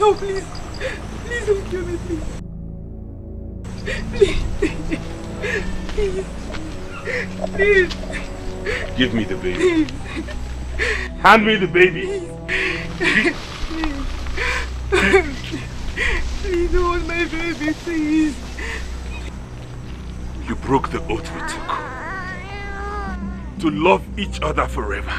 No, please. Please don't kill me, please. Please. Please. Give me the baby. Hand me the baby. Please hold my baby, please. You broke the oath we took. To love each other forever.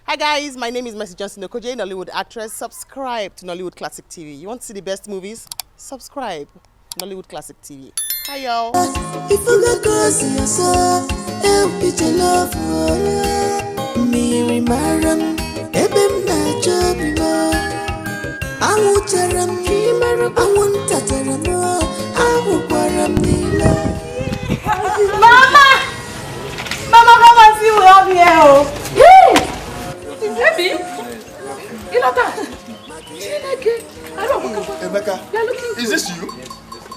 Hi guys, my name is Mercy Johnson Okoje, Nollywood actress. Subscribe to Nollywood Classic TV. You want to see the best movies? Subscribe. Nollywood Classic TV. Hi y'all. If you go cause you saw, help it to love me remaram, ebem na jobino. I want taram, I want taram, I want param nila. Mama! Mama, come and see we have here. Hey! Baby? You know that? Emeka, is this you?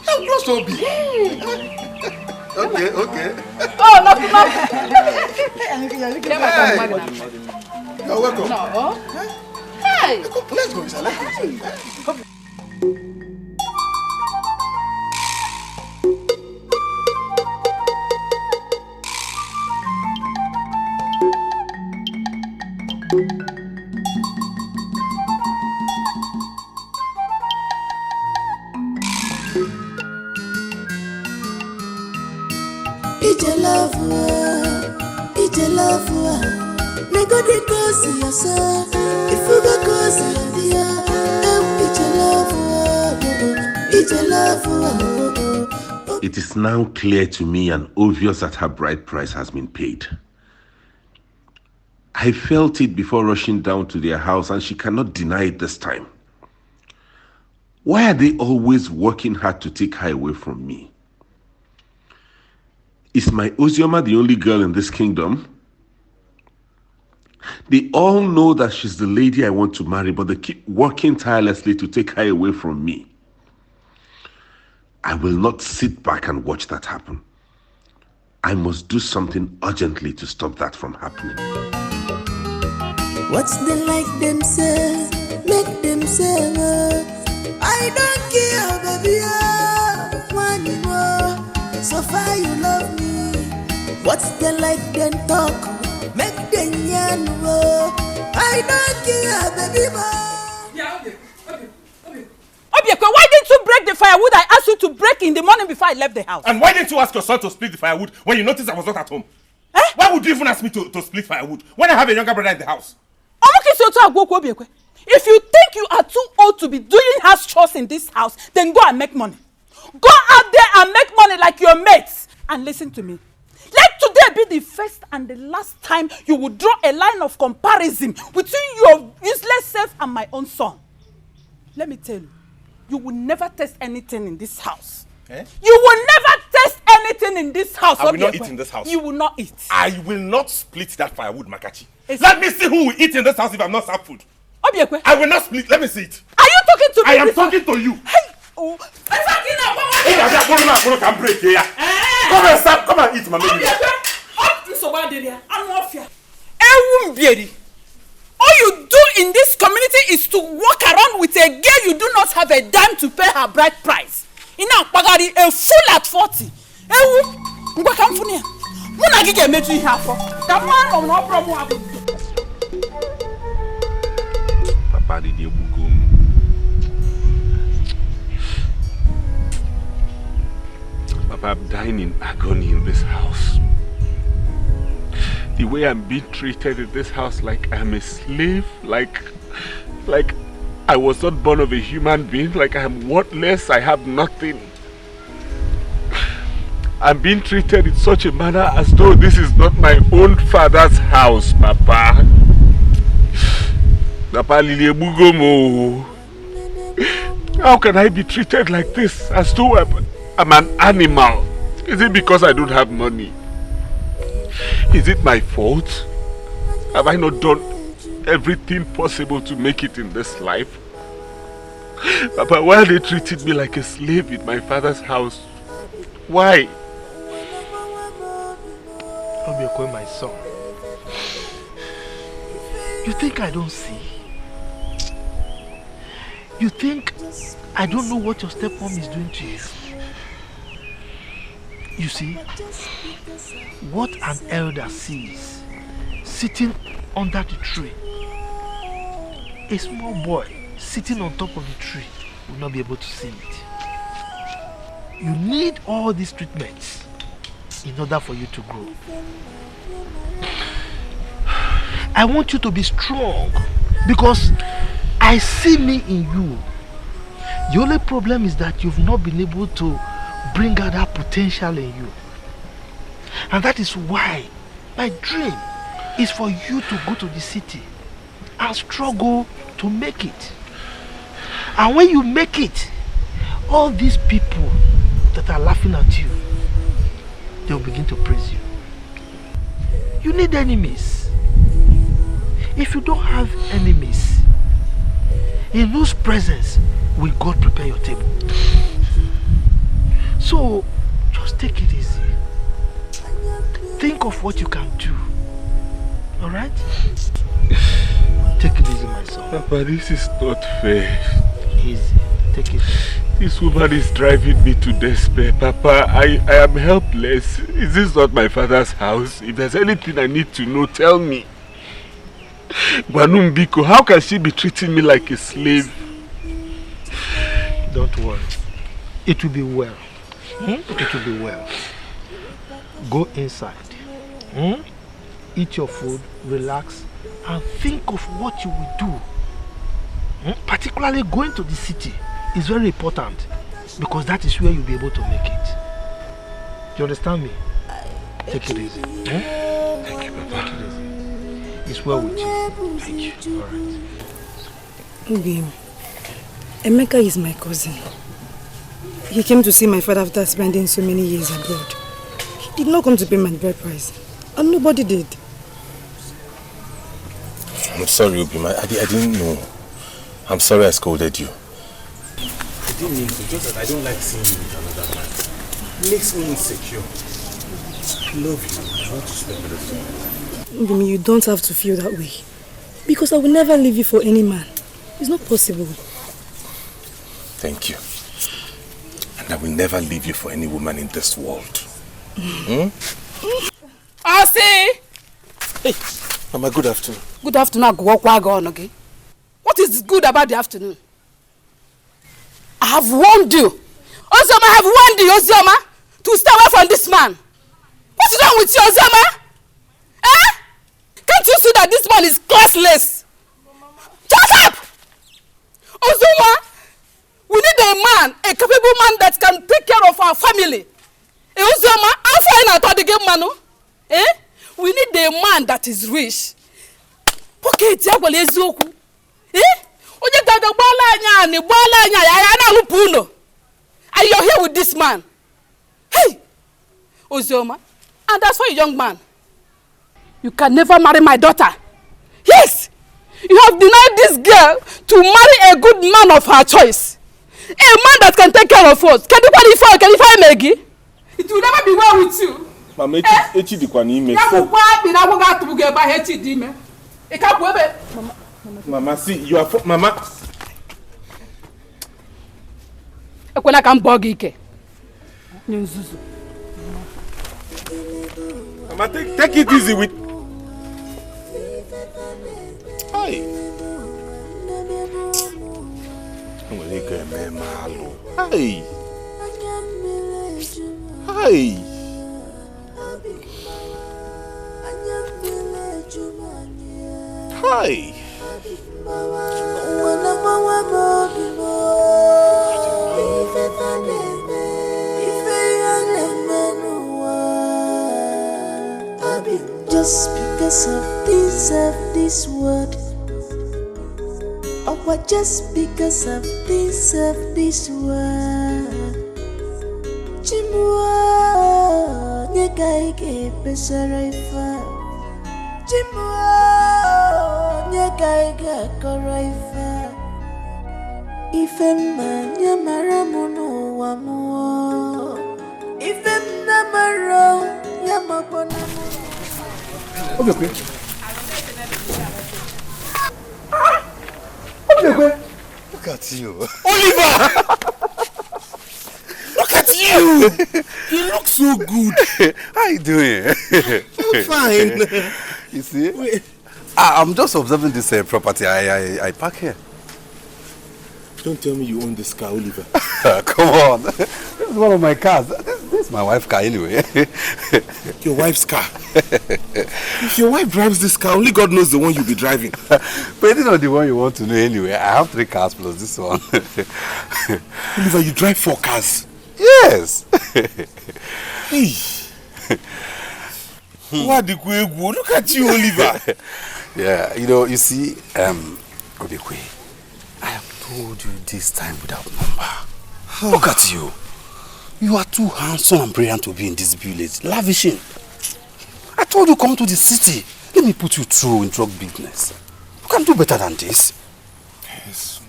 How close to be? Okay. Oh, no. You're welcome. No. Hey! Let's go, Lisa. Let's go. It's a love, Nego de cause yourself. If you go cause it's a love. It is now clear to me and obvious that her bride price has been paid. I felt it before rushing down to their house, and she cannot deny it this time. Why are they always working hard to take her away from me? Is my Ozioma the only girl in this kingdom? They all know that she's the lady I want to marry, but they keep working tirelessly to take her away from me. I will not sit back and watch that happen. I must do something urgently to stop that from happening. What's the like them say? Make them say, I don't care, baby. One more. So far you love me. What's the like them talk? Make them yarn. I don't care, baby. Yeah, okay. Obiekwe, why didn't you break the firewood I asked you to break in the morning before I left the house? And why didn't you ask your son to split the firewood when you noticed I was not at home? Eh? Why would you even ask me to split firewood when I have a younger brother in the house? If you think you are too old to be doing house chores in this house, then go and make money. Go out there and make money like your mates. And listen to me. Let today be the first and the last time you will draw a line of comparison between your useless self and my own son. Let me tell you, you will never taste anything in this house. Eh? You will never taste anything in this house. I will not eat in this house. You will not eat. I will not split that firewood, Makachi. Let me see who will eat in this house if I'm not served food. Obiekwe. I will not split. Let me see it. Are you talking to me? I am talking to you. Hey. Oh. Come and eat, my baby. All you do in this community is to walk around with a girl you do not have a dime to pay her bride price. Ina pagari a fool at 40. Ngwa kamfuni. Muna gige meju ihe afọ. Ka man no problem happen. Papa did you go? Papa, I'm dying in agony in this house. The way I'm being treated in this house, like I'm a slave, like I was not born of a human being, like I'm worthless, I have nothing. I'm being treated in such a manner as though this is not my own father's house, Papa. Papa Liliebugomo. How can I be treated like this, as though I'm an animal? Is it because I don't have money? Is it my fault? Have I not done everything possible to make it in this life? Papa, why are they treating me like a slave in my father's house? Why? Obiekwe, my son. You think I don't see? You think I don't know what your stepmom is doing to you? You see, what an elder sees sitting under the tree, a small boy sitting on top of the tree will not be able to see it. You need all these treatments in order for you to grow. I want you to be strong because I see me in you. The only problem is that you've not been able to bring out that potential in you. And that is why my dream is for you to go to the city and struggle to make it. And when you make it, all these people that are laughing at you, they will begin to praise you. You need enemies. If you don't have enemies, in whose presence will God prepare your table? So, just take it easy. Think of what you can do. Alright? Take it easy, my son. Papa, this is not fair. Easy. Take it easy. This woman is driving me to despair. Papa, I am helpless. Is this not my father's house? If there's anything I need to know, tell me. Gwanumbiko, how can she be treating me like a slave? Don't worry. It will be well. It will be well. Go inside. Eat your food, relax, and think of what you will do. Particularly going to the city is very important because that is where you'll be able to make it. Do you understand me? Take it easy. Thank you, Papa. Take it easy. It's well with you. Thank you. Alright. Obi, Emeka is my cousin. He came to see my father after spending so many years abroad. He did not come to pay my bride price. And nobody did. I'm sorry, Obi. I didn't know. I'm sorry I scolded you. I didn't mean to. Just that I don't like seeing you with another man. It makes me insecure. I love you. I want to spend the rest of my life. Obi, you don't have to feel that way. Because I will never leave you for any man. It's not possible. Thank you. And I will never leave you for any woman in this world. Asi! Hey, Mama, good afternoon. Good afternoon. What is good about the afternoon? I have warned you. Ozoma, I have warned you, Ozoma, to stay away from this man. What is wrong with you, Ozoma? Eh? Can't you see that this man is classless? Shut up! Ozoma, we need a man, a capable man that can take care of our family. Ozoma, I'm fine at all the game, Manu. Eh? We need a man that is rich. Okay, Tiago, eh? And you're here with this man. Hey! Ozoma, and that's why, young man, you can never marry my daughter. Yes! You have denied this girl to marry a good man of her choice. A man that can take care of us. Can you find Maggie? It will never be well with you. Mama, Mama, see, you are Mama. Ekwela ka mbọ gị ike. Mama, take it easy with. Hi. Hi. Hi. Hi. Just because of this word, or just because of this word, Chimwa, Nyekaike Pesaraifa, Chimwa, Nyekaike Koraifa, Ifemma Nyamaramuno Wamu, Ifem Namaro Yamaponamu. Look at you. Oliver! Look at you! You look so good. How you doing? I'm fine. You see? I'm just observing this property. I park here. Don't tell me you own this car, Oliver. Come on. This is one of my cars. This is my wife's car anyway. Your wife's car? If your wife drives this car, only God knows the one you'll be driving. But it's not the one you want to know anyway. I have 3 cars plus this one. Oliver, you drive 4 cars? Yes. Hey. Look at you, Oliver. Yeah, you see, Odikwe, I have told you this time without number. Look at you. You are too handsome and brilliant to be in this village, lavishing. I told you come to the city. Let me put you through in drug business. You can do better than this. Yes,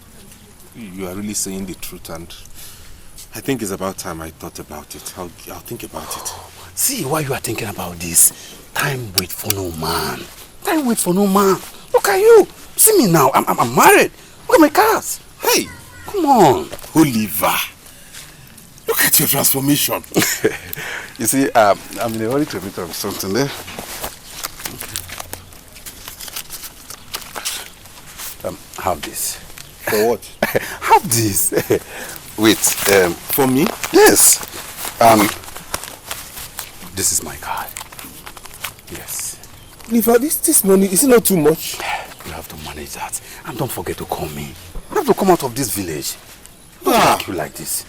you are really saying the truth, and I think it's about time I thought about it. I'll think about it. See, while you are thinking about this, time wait for no man. Time wait for no man. Look at you. See me now. I'm married. Look at my cars. Hey, come on. Oliver, look at your transformation. You see, I'm in a hurry to meet up something there. Have this. For what? Have this. Wait. For me? Yes. This is my card. Yes. Oliver, this money, is it not too much? You have to manage that. And don't forget to call me. You have to come out of this village. Don't like you like this.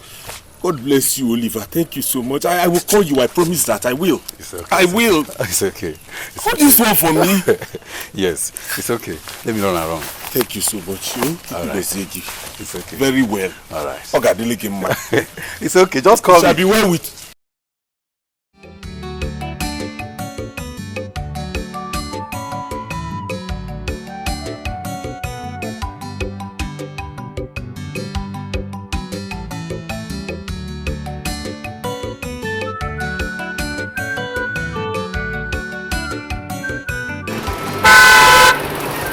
God bless you, Oliver. Thank you so much. I will call you. I promise that. I will. It's okay. I will. It's okay. Hold this one for me. Yes, it's okay. Let me run around. Thank you so much. All right. It's okay. Very well. All right. It's It's okay. Just call me. Shall be well with.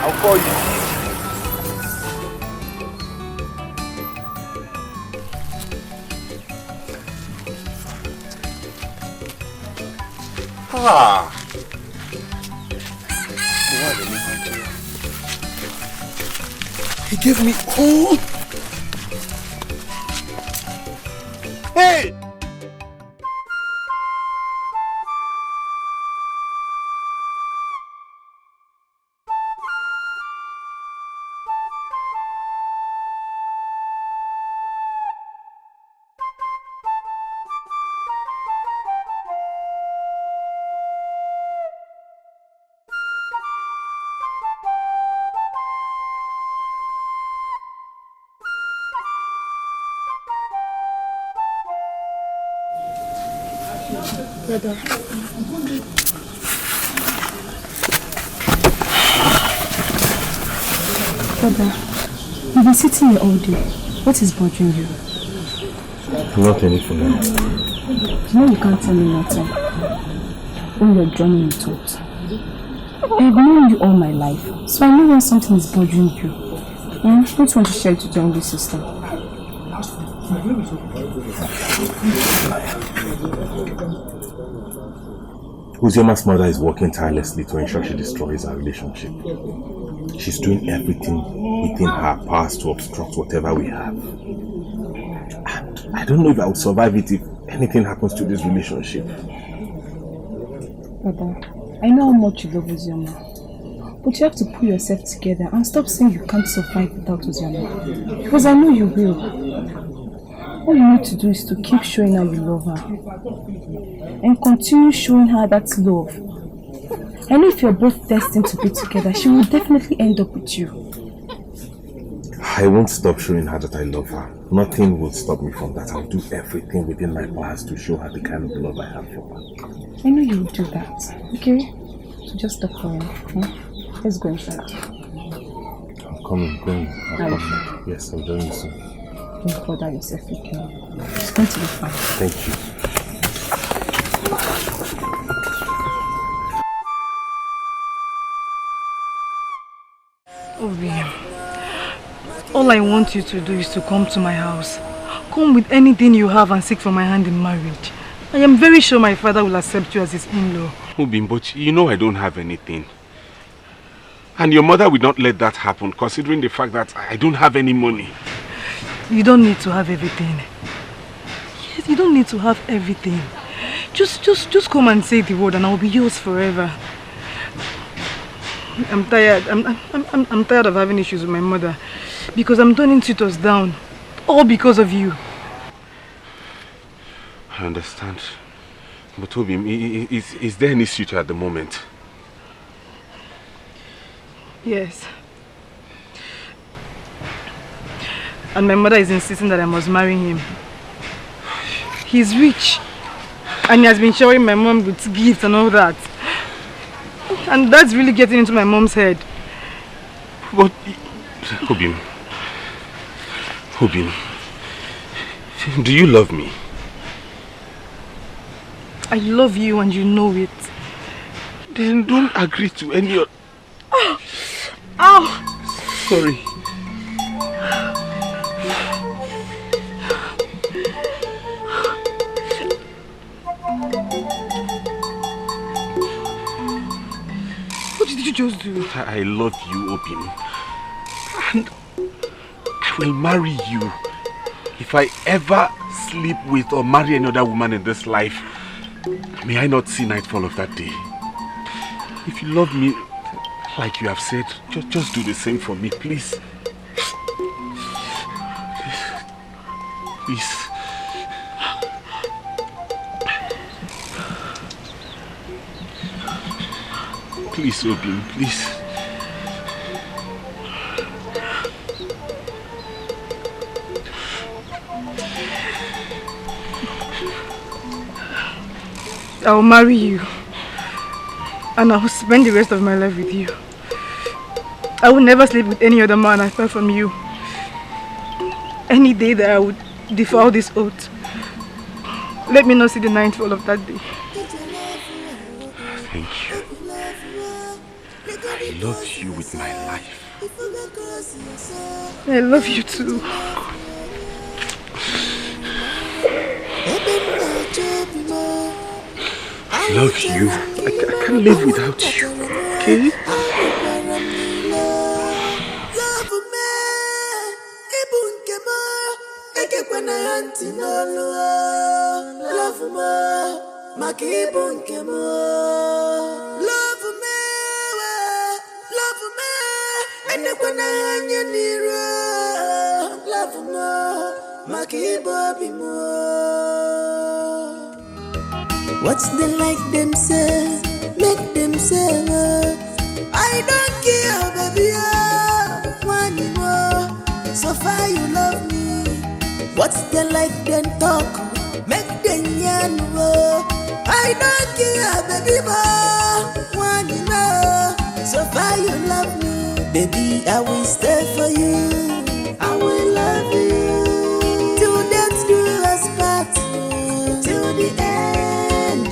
I'll call you. He gave me all. Hey! Brother. Brother, you've been sitting here all day. What is bothering you? Not anything. You know you can't tell me nothing. When you're drowning in thought. I've known you all my life, so I know when something is bothering you. I don't want to share it with your only sister. Uzioma's mother is working tirelessly to ensure she destroys our relationship. She's doing everything within her powers to obstruct whatever we have. I don't know if I would survive it if anything happens to this relationship. Brother, I know how much you love Uzioma, but you have to pull yourself together and stop saying you can't survive without Uzioma. Because I know you will. All you need to do is to keep showing her you love her. And continue showing her that love. And if you're both destined to be together, she will definitely end up with you. I won't stop showing her that I love her. Nothing will stop me from that. I'll do everything within my powers to show her the kind of love I have for her. I know you will do that, okay? So just stop crying. Huh? Let's go inside. I'm coming, going. I'm coming. Yes, I'll join you soon. Don't bother yourself again. It's going to be fine. Thank you. All I want you to do is to come to my house. Come with anything you have and seek for my hand in marriage. I am very sure my father will accept you as his in-law. Obim, but you know I don't have anything. And your mother will not let that happen, considering the fact that I don't have any money. You don't need to have everything. Yes, you don't need to have everything. Just come and say the word and I'll be yours forever. I'm tired. I'm tired of having issues with my mother because I'm turning tutors down. All because of you. I understand. But Obim, is there any suitor at the moment? Yes. And my mother is insisting that I must marry him. He's rich. And he has been showing my mom with gifts and all that. And that's really getting into my mom's head. But, Obim, do you love me? I love you and you know it. Then don't agree to any of... Oh. Ow! Sorry. What did you just do? I love you, Obim. And I will marry you. If I ever sleep with or marry another woman in this life, may I not see nightfall of that day. If you love me, like you have said, just do the same for me, please. Please. Please, Obim, please. I will marry you. And I will spend the rest of my life with you. I will never sleep with any other man apart from you. Any day that I would defile this oath, let me not see the nightfall of that day. Thank you. I love you with my life. I love you too. I love you. I can't live without you. Okay? What's the like them say? Make them say I don't care, baby. One you know, so far you love me. What's the like them talk? Make them yarn. I don't care, baby. One you know, so far you love me. Baby, I will stay for you. I will love you till death do us part, till the end.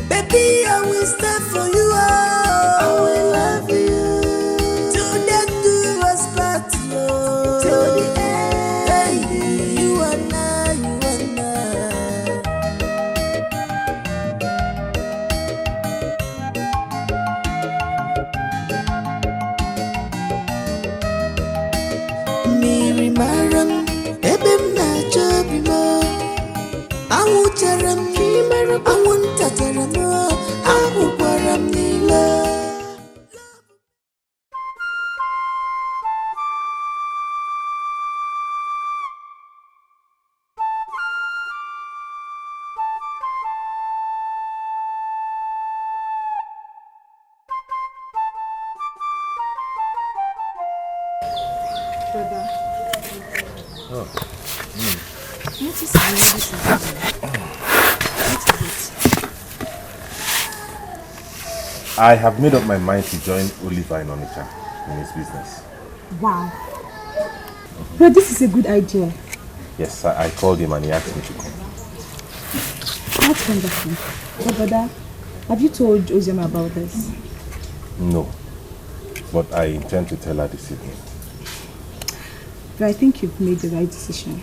Baby, I will stand for you. I will love you till death do us part, till the end. You and I, you and I. Miri maram, ebem na jobimo. I won't charam ni maram, I won't tacharam. I have made up my mind to join Oliver in Onitsha in his business. Wow. But this is a good idea. Yes, I called him and he asked me to come. That's wonderful. But brother, have you told Ozioma about this? No, but I intend to tell her this evening. but I think you've made the right decision.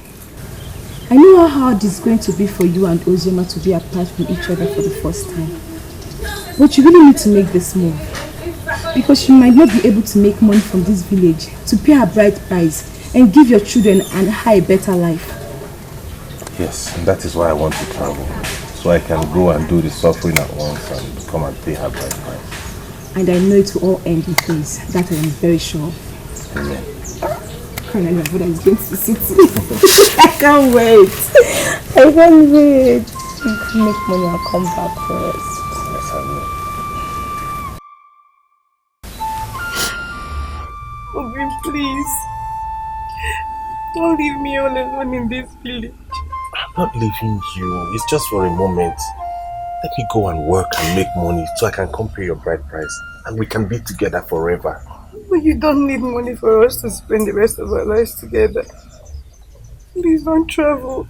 I know how hard it's going to be for you and Ozoma to be apart from each other for the first time. But you really need to make this move. Because you might not be able to make money from this village to pay a bride price and give your children and her a better life. Yes, and that is why I want to travel. So I can go and do the suffering at once and come and pay her bride price. And I know it will all end in peace. That I am very sure. Amen. And my brother is going to see me. I can't wait. I can't wait. You can make money and come back for us. Yes, I will. Obi, please. Don't leave me all alone in this village. I'm not leaving you. It's just for a moment. Let me go and work and make money so I can come pay your bride price. And we can be together forever. But you don't need money for us to spend the rest of our lives together. Please don't travel.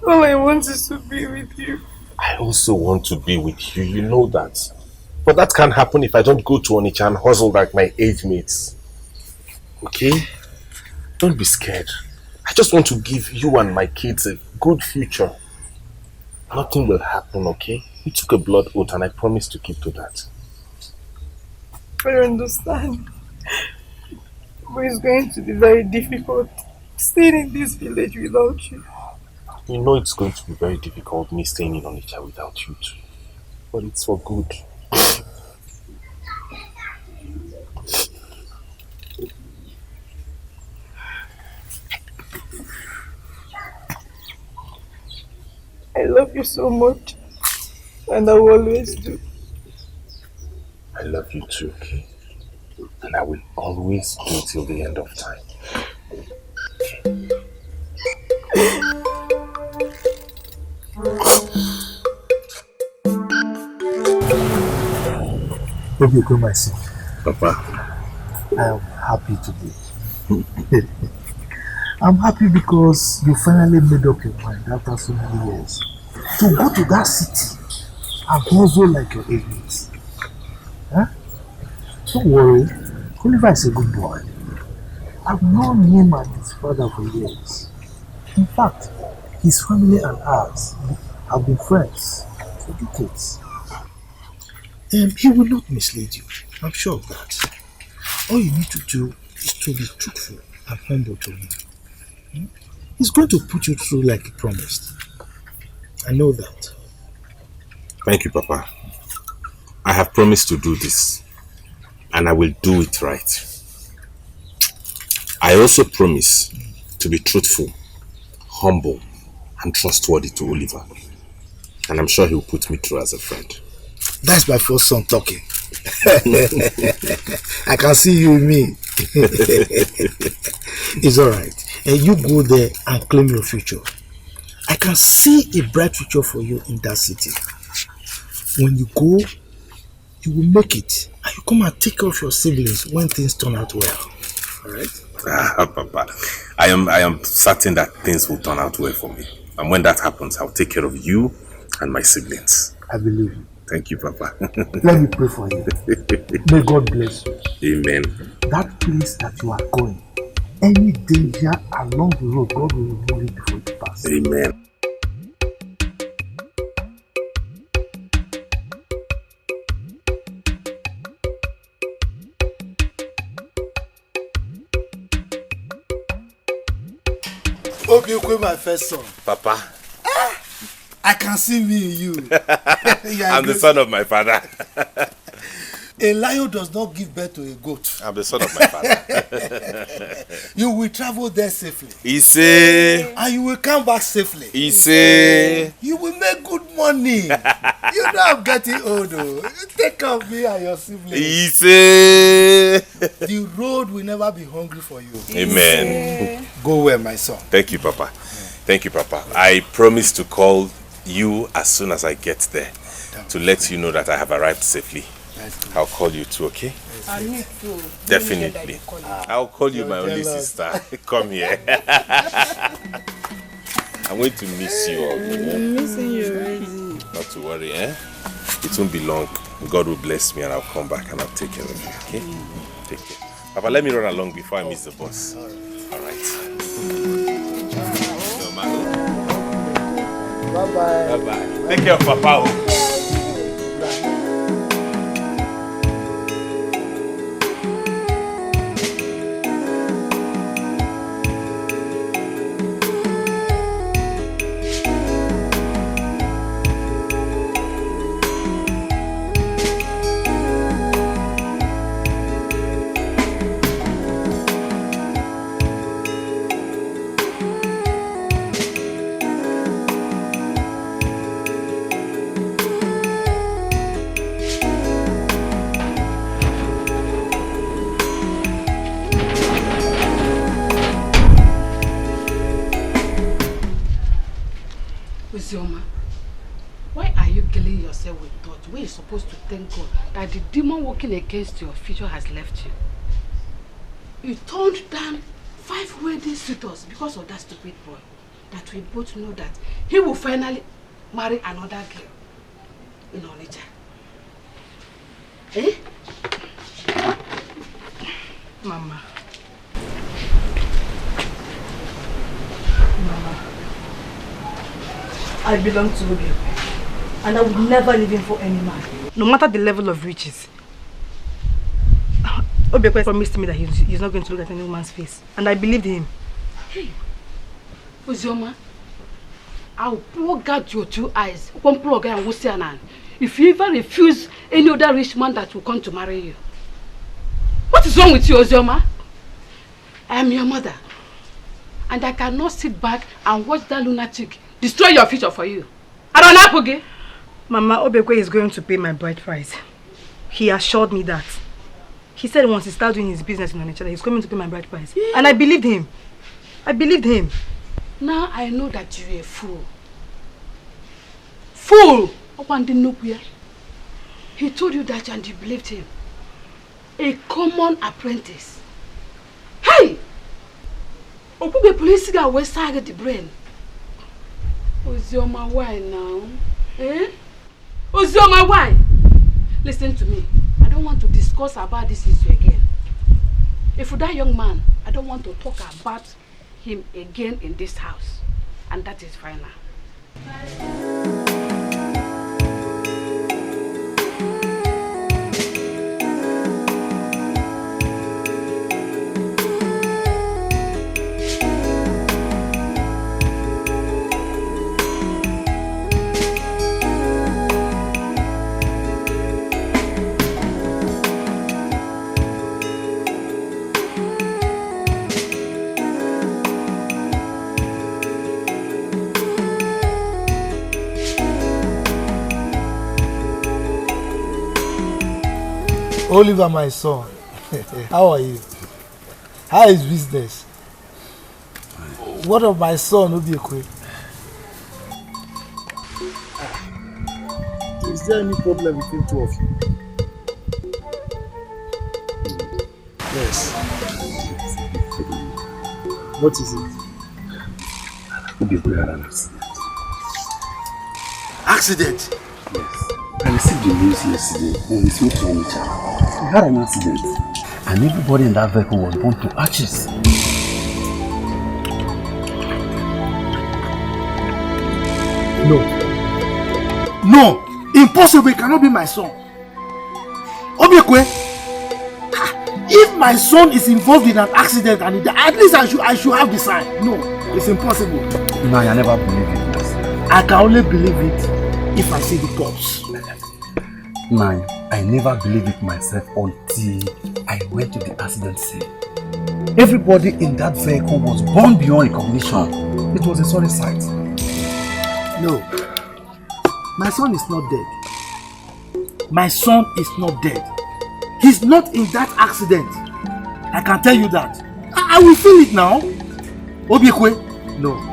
All I want is to be with you. I also want to be with you, you know that. But that can't happen if I don't go to Onitsha and hustle like my age mates. Okay? Don't be scared. I just want to give you and my kids a good future. Nothing will happen, okay? We took a blood oath and I promise to keep to that. I understand. But it's going to be very difficult staying in this village without you. You know it's going to be very difficult me staying in Onitsha without you too. But it's for good. I love you so much. And I will always do. I love you too, okay? And I will always do till the end of time. Hope you my son. Papa. I am happy today. I'm happy because you finally made up your mind after so many years to go to that city and hustle like your age mates. Huh? Don't worry, Oliver is a good boy. I've known him and his father for years. In fact, his family and ours have been friends for decades. He will not mislead you. I'm sure of that. All you need to do is to be truthful and humble to him. He's going to put you through like he promised. I know that. Thank you, Papa. I have promised to do this, and I will do it right. I also promise to be truthful, humble, and trustworthy to Oliver. And I'm sure he'll put me through as a friend. That's my first son talking. I can see you in me. It's alright. And you go there and claim your future. I can see a bright future for you in that city. When you go, you will make it. And you come and take care of your siblings when things turn out well. Alright? Papa, I am certain that things will turn out well for me. And when that happens, I'll take care of you and my siblings. I believe you. Thank you, Papa. Let me pray for you. May God bless you. Amen. That place that you are going, any danger along the road, God will remove it before you pass. Amen. Hope you quit my first son. Papa. I can see me in you. I'm the son of my father. A lion does not give birth to a goat. I'm the son of my father. You will travel there safely. Ise. And you will come back safely. Ise. You will make good money. You know I'm getting old. Take care of me and your siblings. Ise. The road will never be hungry for you. Amen. Go well, my son. Thank you, Papa. Thank you, Papa. I promise to call you as soon as I get there to let you know that I have arrived safely. I'll call you too, okay? I need to. Definitely. I'll call you my only sister. Come here. I'm going to miss you all. I'm missing you already. Not to worry, eh? It won't be long. God will bless me and I'll come back and I'll take care of you, okay? Take care. Papa, let me run along before I miss the bus. Alright. Bye-bye. Bye-bye. Take care of Papa. Why are you killing yourself with thoughts when you're supposed to thank God that the demon working against your future has left you? You turned down 5 wedding suitors because of that stupid boy. That we both know that he will finally marry another girl in Onitsha. Eh? Mama. I belong to Odimgbe, and I would never leave him for any man, no matter the level of riches. Odimgbe promised me that he's not going to look at any woman's face, and I believed him. Hey, Ozioma, I'll plug out your 2 eyes. One plug and we'll see an. If you ever refuse any other rich man that will come to marry you. What is wrong with you, Ozioma? I am your mother, and I cannot sit back and watch that lunatic destroy your future for you. I don't know, Poge. Mama, Odimgbe is going to pay my bride price. He assured me that. He said once he starts doing his business in Onitsha, he's coming to pay my bride price. Yeah. And I believed him. I believed him. Now I know that you're a fool. Fool! He told you that and you believed him. A common apprentice. Hey! Okube police guy will target the brain. Ozioma, why now? Eh? Ozioma, why? Listen to me. I don't want to discuss about this issue again. If for that young man, I don't want to talk about him again in this house. And that is final. Oliver, my son, how are you? How is business? What of my son, Obiekwe? Is there any problem between 2 of you? Yes. What is it? Obiekwe had an accident. Accident? Yes. I received the news yesterday when we spoke to Onitsha. He had an accident. And everybody in that vehicle was burnt to ashes. No. No! Impossible! It cannot be my son. Obiekwe, if my son is involved in an accident and at least I should have the sign. No, it's impossible. No, I never believe it. I can only believe it if I see the corpse. Nine, I never believed it myself until I went to the accident scene. Everybody in that vehicle was born beyond recognition. It was a sorry sight. No, my son is not dead. My son is not dead. He's not in that accident. I can tell you that. I will feel it now. Obiekwe, no.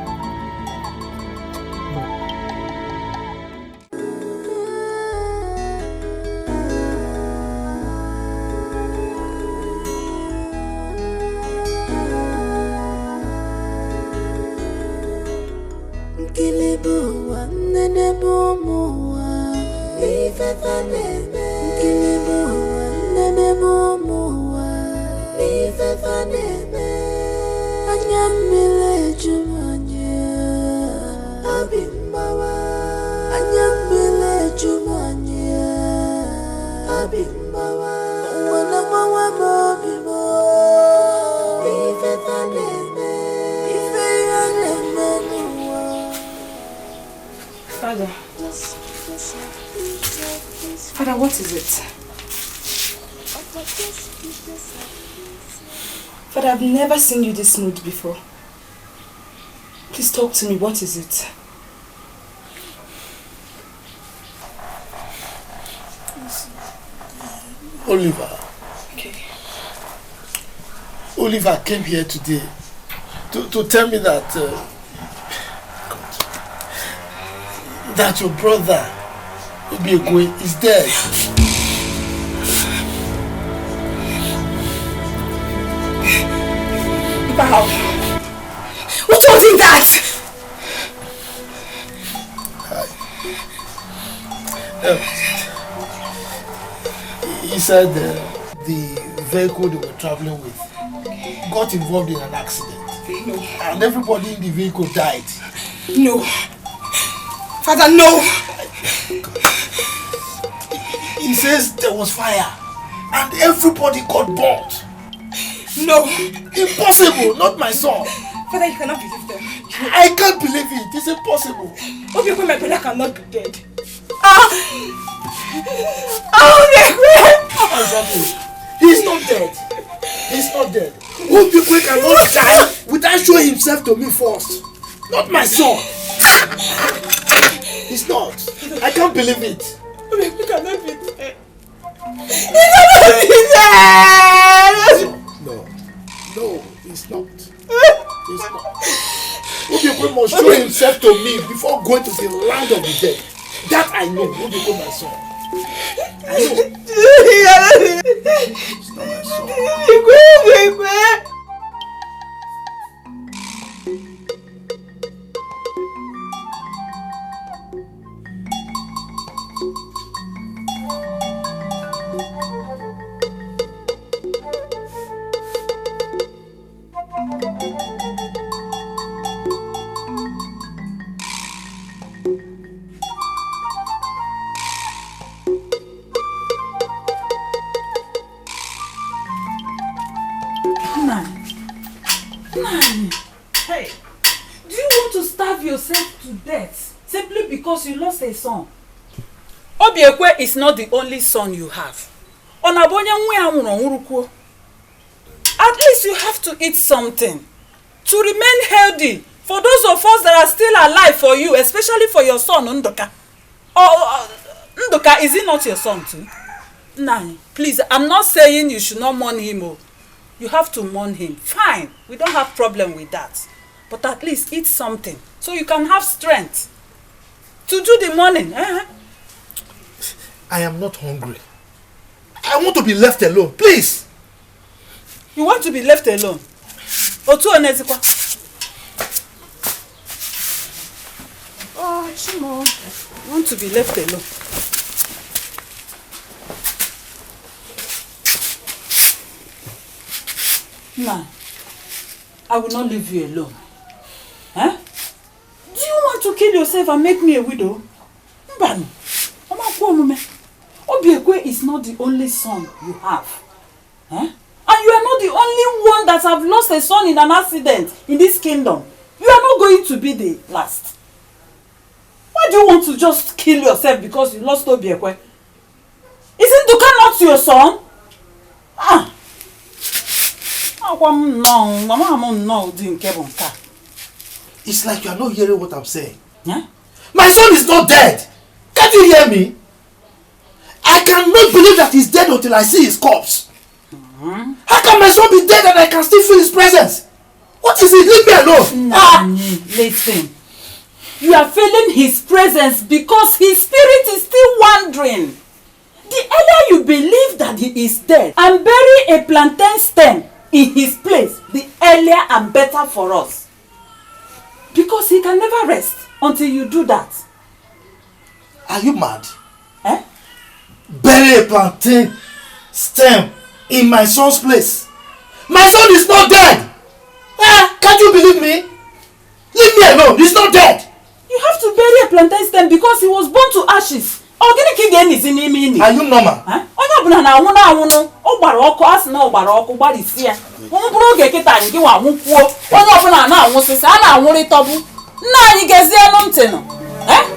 Father, what is it? Father, I've never seen you this mood before. Please talk to me. What is it? Oliver. Okay. Oliver came here today to tell me that that your brother Obiekwe is dead. Wow. Who told him that? He said the vehicle they were traveling with got involved in an accident. No. And everybody in the vehicle died. No. Father, no. He says there was fire and everybody got burnt. No. Impossible, not my son. Father, you cannot believe them. I can't believe it. It's impossible. Obiekwe, my brother, cannot be dead. He's not dead. He's not dead. Obiekwe cannot die without showing himself to me first. Not my son. He's not. I can't believe it. Obiekwe cannot be dead. No, he's not. He's not. Obiekwe must show himself to me before going to the land of the dead. That I know. Obiekwe, my son. I know. It's not my son. Hey, do you want to starve yourself to death simply because you lost a son? Obiekwe is not the only son you have. At least you have to eat something to remain healthy for those of us that are still alive for you, especially for your son Ndoka. Ndoka, is he not your son too? Nah, please, I'm not saying you should not mourn him. You have to mourn him. Fine, we don't have problem with that. But at least eat something so you can have strength to do the mourning. I am not hungry. I want to be left alone, please. You want to be left alone? Otu Onezikwa. Oh, Chimo. You want to be left alone? Nah, I will not leave you alone. Huh? Do you want to kill yourself and make me a widow? Mbanu, Obiekwe is not the only son you have. Huh? And you are not the only one that have lost a son in an accident in this kingdom. You are not going to be the last. Why do you want to just kill yourself because you lost Obiekwe? Isn't Nduka not your son? It's like you are not hearing what I'm saying. Yeah? My son is not dead. Can't you hear me? I cannot believe that he's dead until I see his corpse. How can my son be dead and I can still feel his presence? What is it? Leave me alone. Listen. You are feeling his presence because his spirit is still wandering. The earlier you believe that he is dead and bury a plantain stem in his place, the earlier and better for us. Because he can never rest until you do that. Are you mad? Eh? Bury a plantain stem in my son's place. My son is not dead. Can't you ashes. Oh, get a kid in me. Are you normal? Oh, no, no, oh, Barocco, us no Barocco, what is here? Won't broke it and you are won't poor. Oh, no, now, what's this? I want it double. Now you get there, mountain. Eh?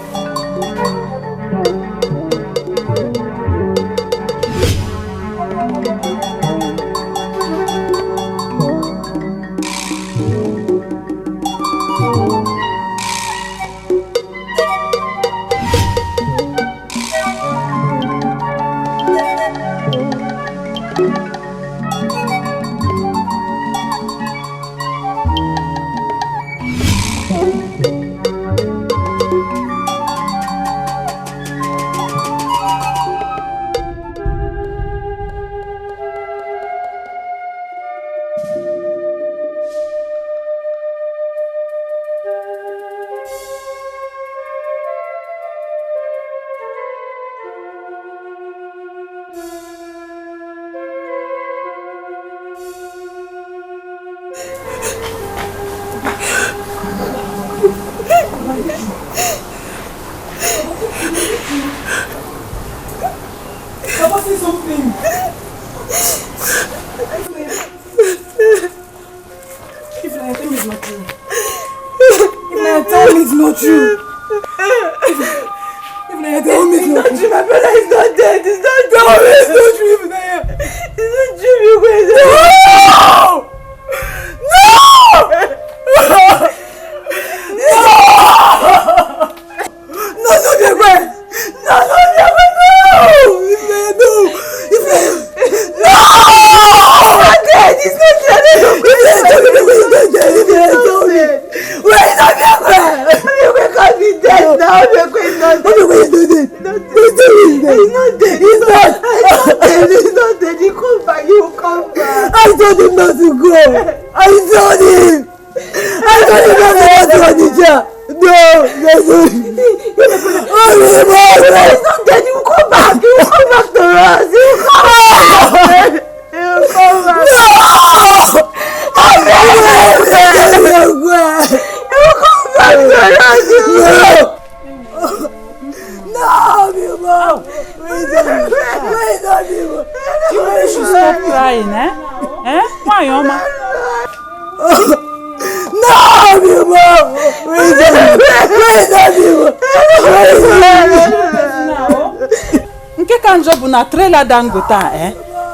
Na trailer dangota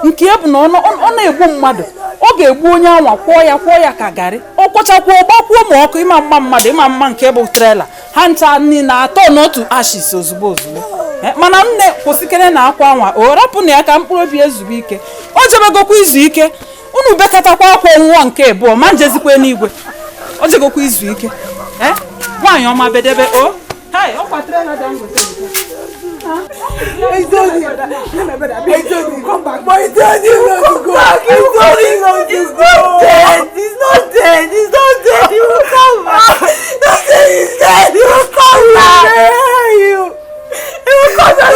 nke ebu na ọ na-egbu mmadụ ọ ga-egbu onye anwa kwọ ya ka gari ọ kwochakwa ọgbakwuo ma ọkụ ịma mma mmadụ ịma mma nke bụ trailer ha ncha ni na atọ n'otu ashes ozugbo mana nne kwụsịkere na akwa anwa o rapụ na ya ka mkpụrụ obi ezuru ike o jebegokwa izu ike unu bekatakwa akwa nwụọ nke ebuo ma njezikwe n'igwe o jegokwa izu ike nwaanyị ọma bedebe o hai ọkwa trailer dangota I told you. I told you. Come back. But I told you not to go. I told you not to go. He's not dead. He's not dead. He will come back. Don't say he's dead. He will come back. Where are you? He will come back.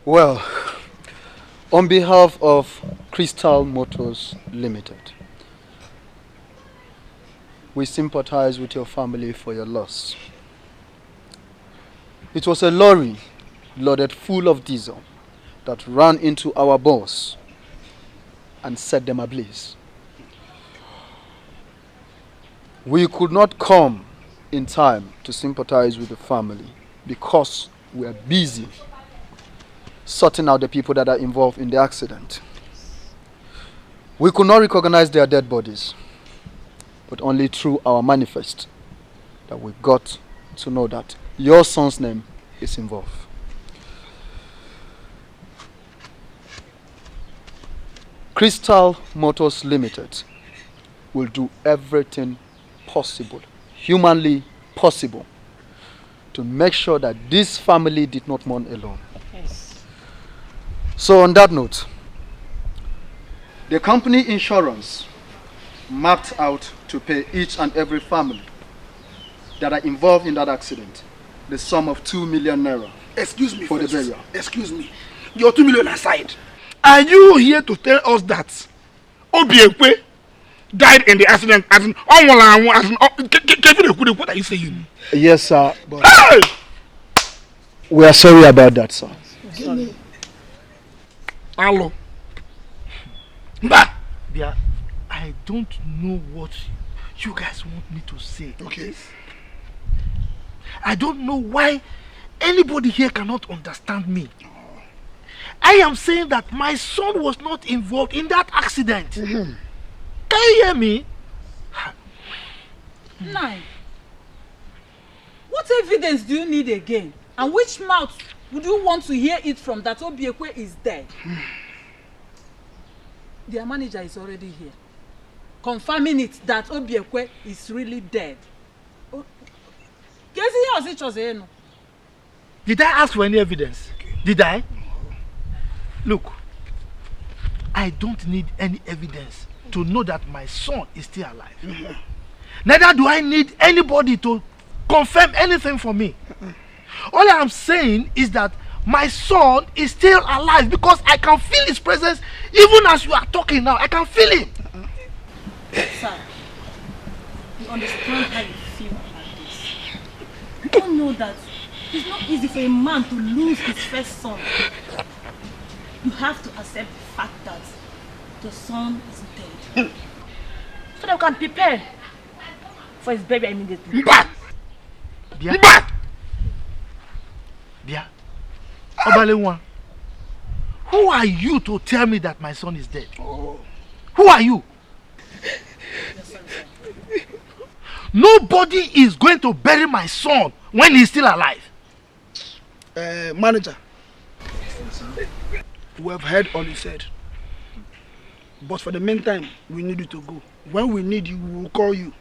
Well, on behalf of Crystal Motors Limited, we sympathize with your family for your loss. It was a lorry loaded full of diesel that ran into our boss and set them ablaze. We could not come in time to sympathize with the family because we are busy sorting out the people that are involved in the accident. We could not recognize their dead bodies, but only through our manifest that we got to know that your son's name is involved. Crystal Motors Limited will do everything possible, humanly possible, to make sure that this family did not mourn alone. Yes. So on that note, the company insurance mapped out to pay each and every family that are involved in that accident the sum of 2 million naira. Excuse me, for the burial. Excuse me. Your 2 million aside, are you here to tell us that Obiekwe died in the accident. As in, what are you saying? Yes, sir. But Hey! we are sorry about that, sir. Sorry. Hello. Bah! Yeah, I don't know what you guys want me to say. Okay. I don't know why anybody here cannot understand me. I am saying that my son was not involved in that accident. Can you hear me? Nine. What evidence do you need again? And which mouth would you want to hear it from that Obiekwe is dead? Their manager is already here, confirming it that Obiekwe is really dead. Did I ask for any evidence? Did I? Look, I don't need any evidence to know that my son is still alive. Neither do I need anybody to confirm anything for me. All I am saying is that my son is still alive because I can feel his presence even as you are talking now. I can feel him. Sir, you understand how you feel about this. You don't know that it's not easy for a man to lose his first son. You have to accept the fact that the son is dead. So that we can prepare for his baby immediately. Bia, Obalewa, who are you to tell me that my son is dead? Who are you? Nobody is going to bury my son when he's still alive. Manager, we have heard all you said. But for the meantime, we need you to go. When we need you, we will call you.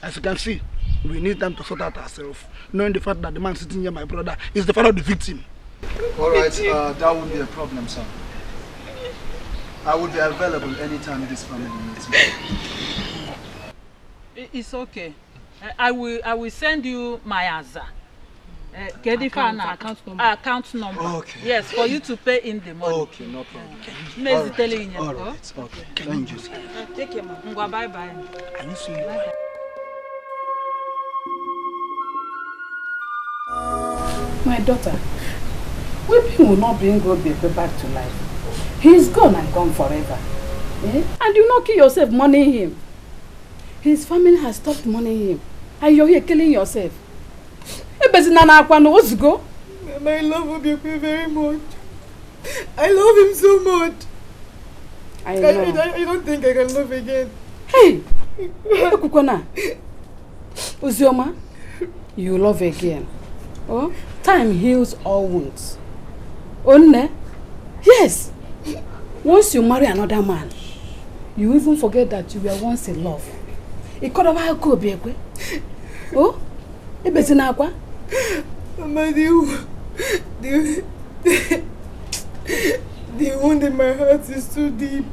As you can see, we need time to sort out ourselves, knowing the fact that the man sitting here, my brother, is the father of the victim. Alright, that won't be a problem, sir. I will be available anytime this family needs me. It's okay. I will send you my Aza. Account number. Okay. Yes, for you to pay in the money. Okay, no problem. Alright. Alright, okay. Thank you. Take care, man. Bye bye. Can you see? My daughter, weeping will not bring Obiekwe back to life. He is gone and gone forever. Eh? And you not kill yourself mourning him. His family has stopped mourning him. And you're here killing yourself. Mama, I love Obiekwe very much. I love him so much. I know. I don't think I can love again. Hey! Kukona. Uzioma, you love again. Oh, time heals all wounds. Onne? Yes. Once you marry another man, you even forget that you were once in love. It could have go Obiekwe. Oh? Ibezinakwa? Mama, the wound in my heart is too deep.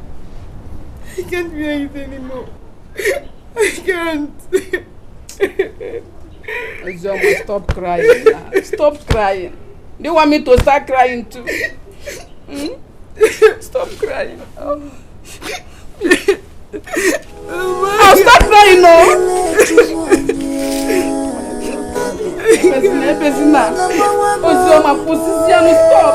I can't bear it anymore. I can't. Zoma, stop crying now. Stop crying. Do you want me to start crying too? Stop crying. Oh. Oh, stop crying now. Zoma, position, stop.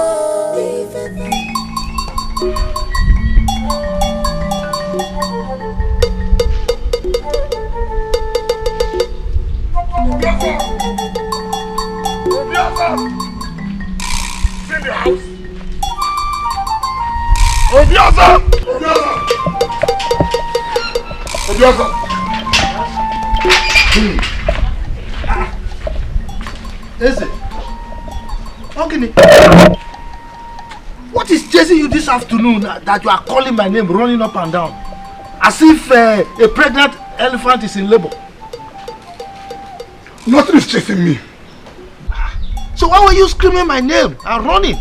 In the house. Obiosa! Is it? Okay. What is chasing you this afternoon that you are calling my name, running up and down? As if a pregnant elephant is in labor. Nothing is chasing me. So why were you screaming my name and running?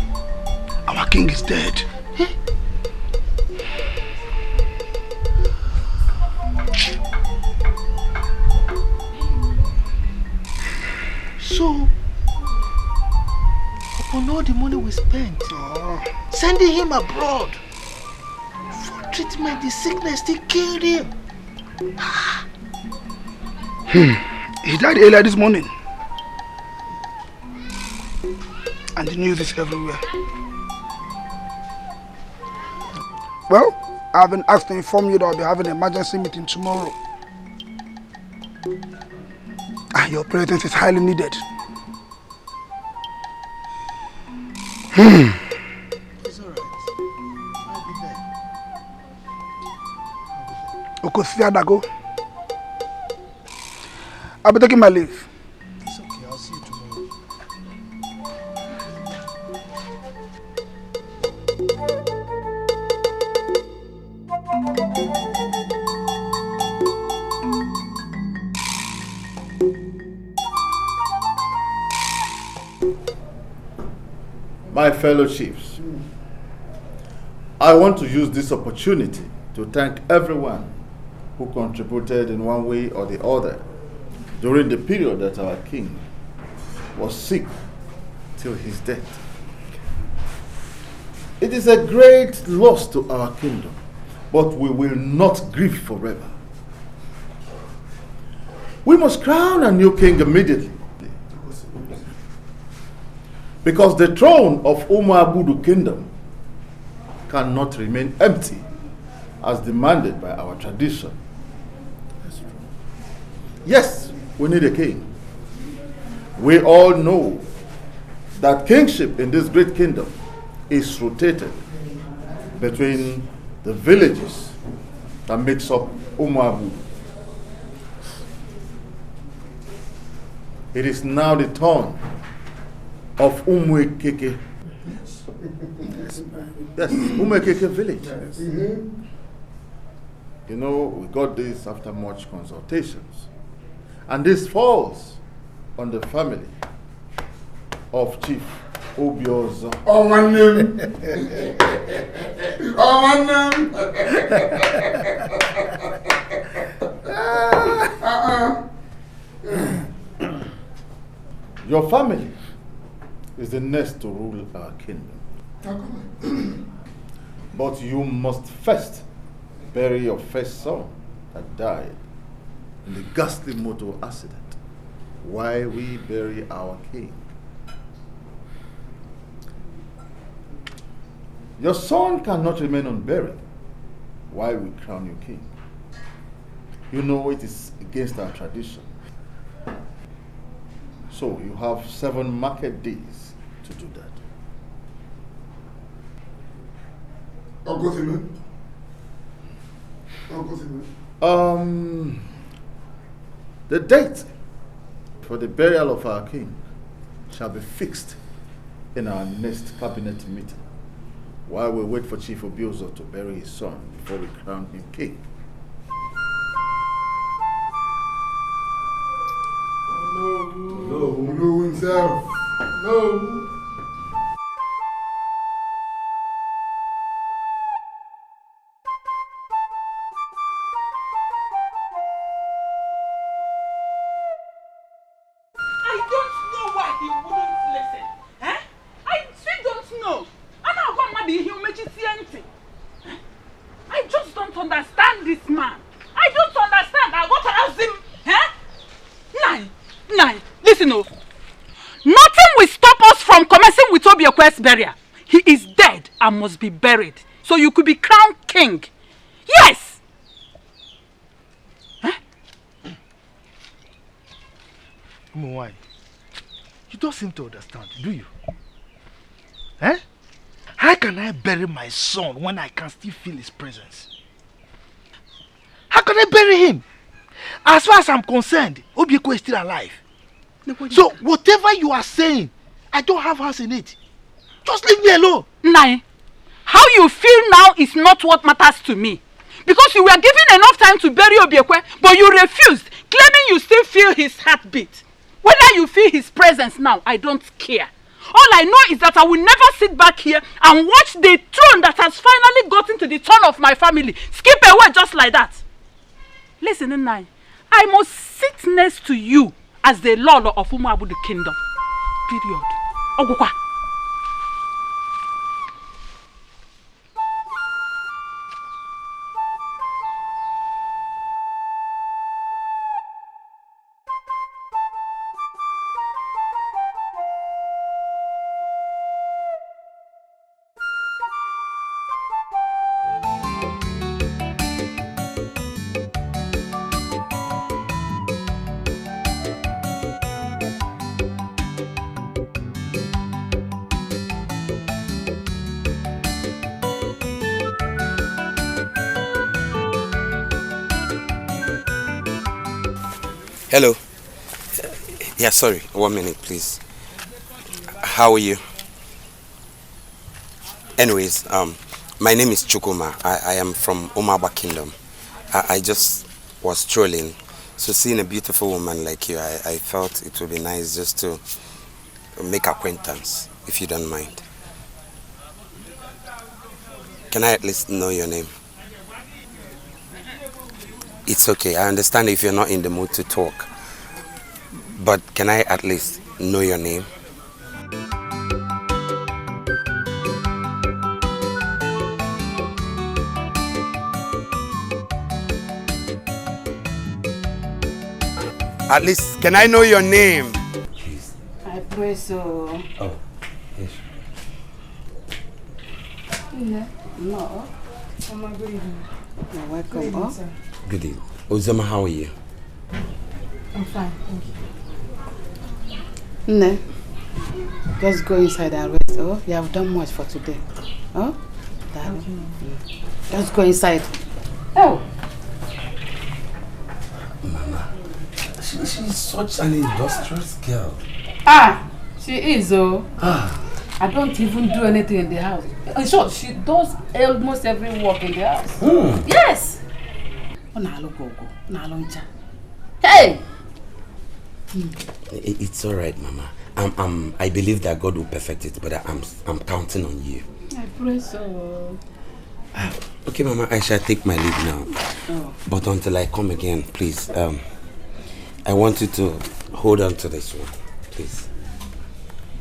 Our king is dead. So, upon all the money we spent, sending him abroad for treatment, the sickness still killed him. He died earlier this morning. And the news is everywhere. Well, I've been asked to inform you that I'll be having an emergency meeting tomorrow. And your presence is highly needed. It's alright. I'll be there. Okosiadago. I'll be taking my leave. It's okay, I'll see you tomorrow. My fellow chiefs, I want to use this opportunity to thank everyone who contributed in one way or the other during the period that our king was sick till his death. It is a great loss to our kingdom, but we will not grieve forever. We must crown a new king immediately, because the throne of Umuabudu kingdom cannot remain empty as demanded by our tradition. Yes, we need a king. We all know that kingship in this great kingdom is rotated between the villages that makes up Umuabudu. It is now the turn of Umuekeke. Yes, Umuekeke village. Yes. You know, we got this after much consultations. And this falls on the family of Chief Obiozo. Oh, my name. Oh, my name. Your family is the next to rule our kingdom. But you must first bury your first son that died in the ghastly motor accident while we bury our king. Your son cannot remain unburied while we crown you king. You know it is against our tradition. So you have 7 market days to do that. The date for the burial of our king shall be fixed in our next cabinet meeting, while we wait for Chief Obiozo to bury his son before we crown him king. No himself. No. Burial. He is dead and must be buried. So you could be crowned king. Yes! Huh? Why? You don't seem to understand, do you? Eh? How can I bury my son when I can still feel his presence? How can I bury him? As far as I'm concerned, Obieko is still alive. So whatever you are saying, I don't have hands in it. Just leave me alone. Nai, how you feel now is not what matters to me. Because you were given enough time to bury Obiekwe, but you refused, claiming you still feel his heartbeat. Whether you feel his presence now, I don't care. All I know is that I will never sit back here and watch the throne that has finally gotten to the turn of my family skip away just like that. Listen, Nai, I must sit next to you as the Lord of Umuabudu kingdom. Period. Ogukwa. Hello. Yeah, sorry. 1 minute, please. How are you? Anyways, my name is Chukuma. I am from Omaba Kingdom. I just was strolling. So seeing a beautiful woman like you, I felt it would be nice just to make acquaintance, if you don't mind. Can I at least know your name? It's okay. I understand if you're not in the mood to talk. But can I at least know your name? At least, can I know your name? I pray so. Oh, yes. No. Good evening. You're welcome. Good evening, sir. Good evening. Ozema, how are you? I'm fine, thank you. No. Just go inside and rest. Oh, you have done much for today. Oh? Darling. Just go inside. Oh. Mama, she's such an industrious girl. Ah, she is, oh. Ah. I don't even do anything in the house. In short, she does almost every work in the house. Yes. Hey! It's all right, Mama. I believe that God will perfect it, but I'm counting on you. I pray so. Okay, Mama, I shall take my leave now. Oh. But until I come again, please, I want you to hold on to this one, please.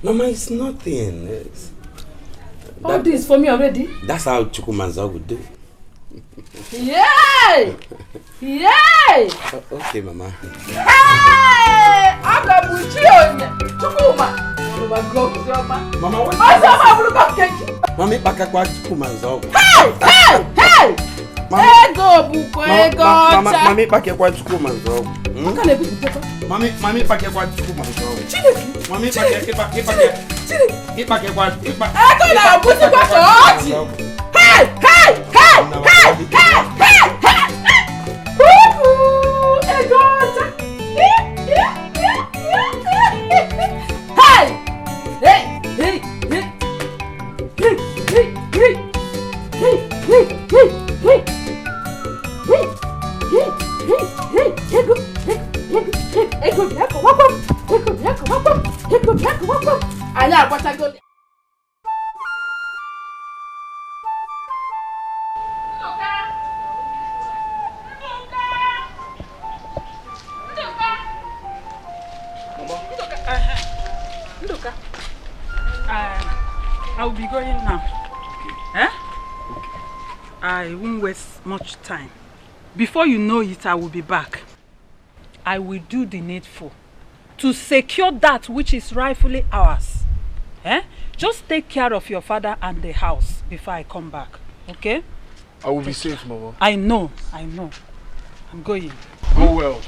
Mama, it's nothing. All this for me already? That's how Chukumanza would do. Yay! Yay! Okay, Mama. Hey! Chukuma! Mama, what? Mama, Pakakwa Chukumanza. Hey! Hey! Hey! Ego buko ego cha. Mami Pakakwa Chukumanza. Mami Pakakwa Chukumanza. Mami Pakakwa. Ego na busi kwa chochi. Hey! Hey! Hey! Hey! Hey! Hey! Hey! Woo! Ego cha. Hey! Hey! Hey! Hey! Hey! Hey! Hey! Hey! Hey! Hey! I will be going now. Eh? I won't waste much time. Before you know it, I will be back. I will do the needful to secure that which is rightfully ours. Eh? Just take care of your father and the house before I come back. Okay? I will be safe, Mama. I know. I'm going. Go well.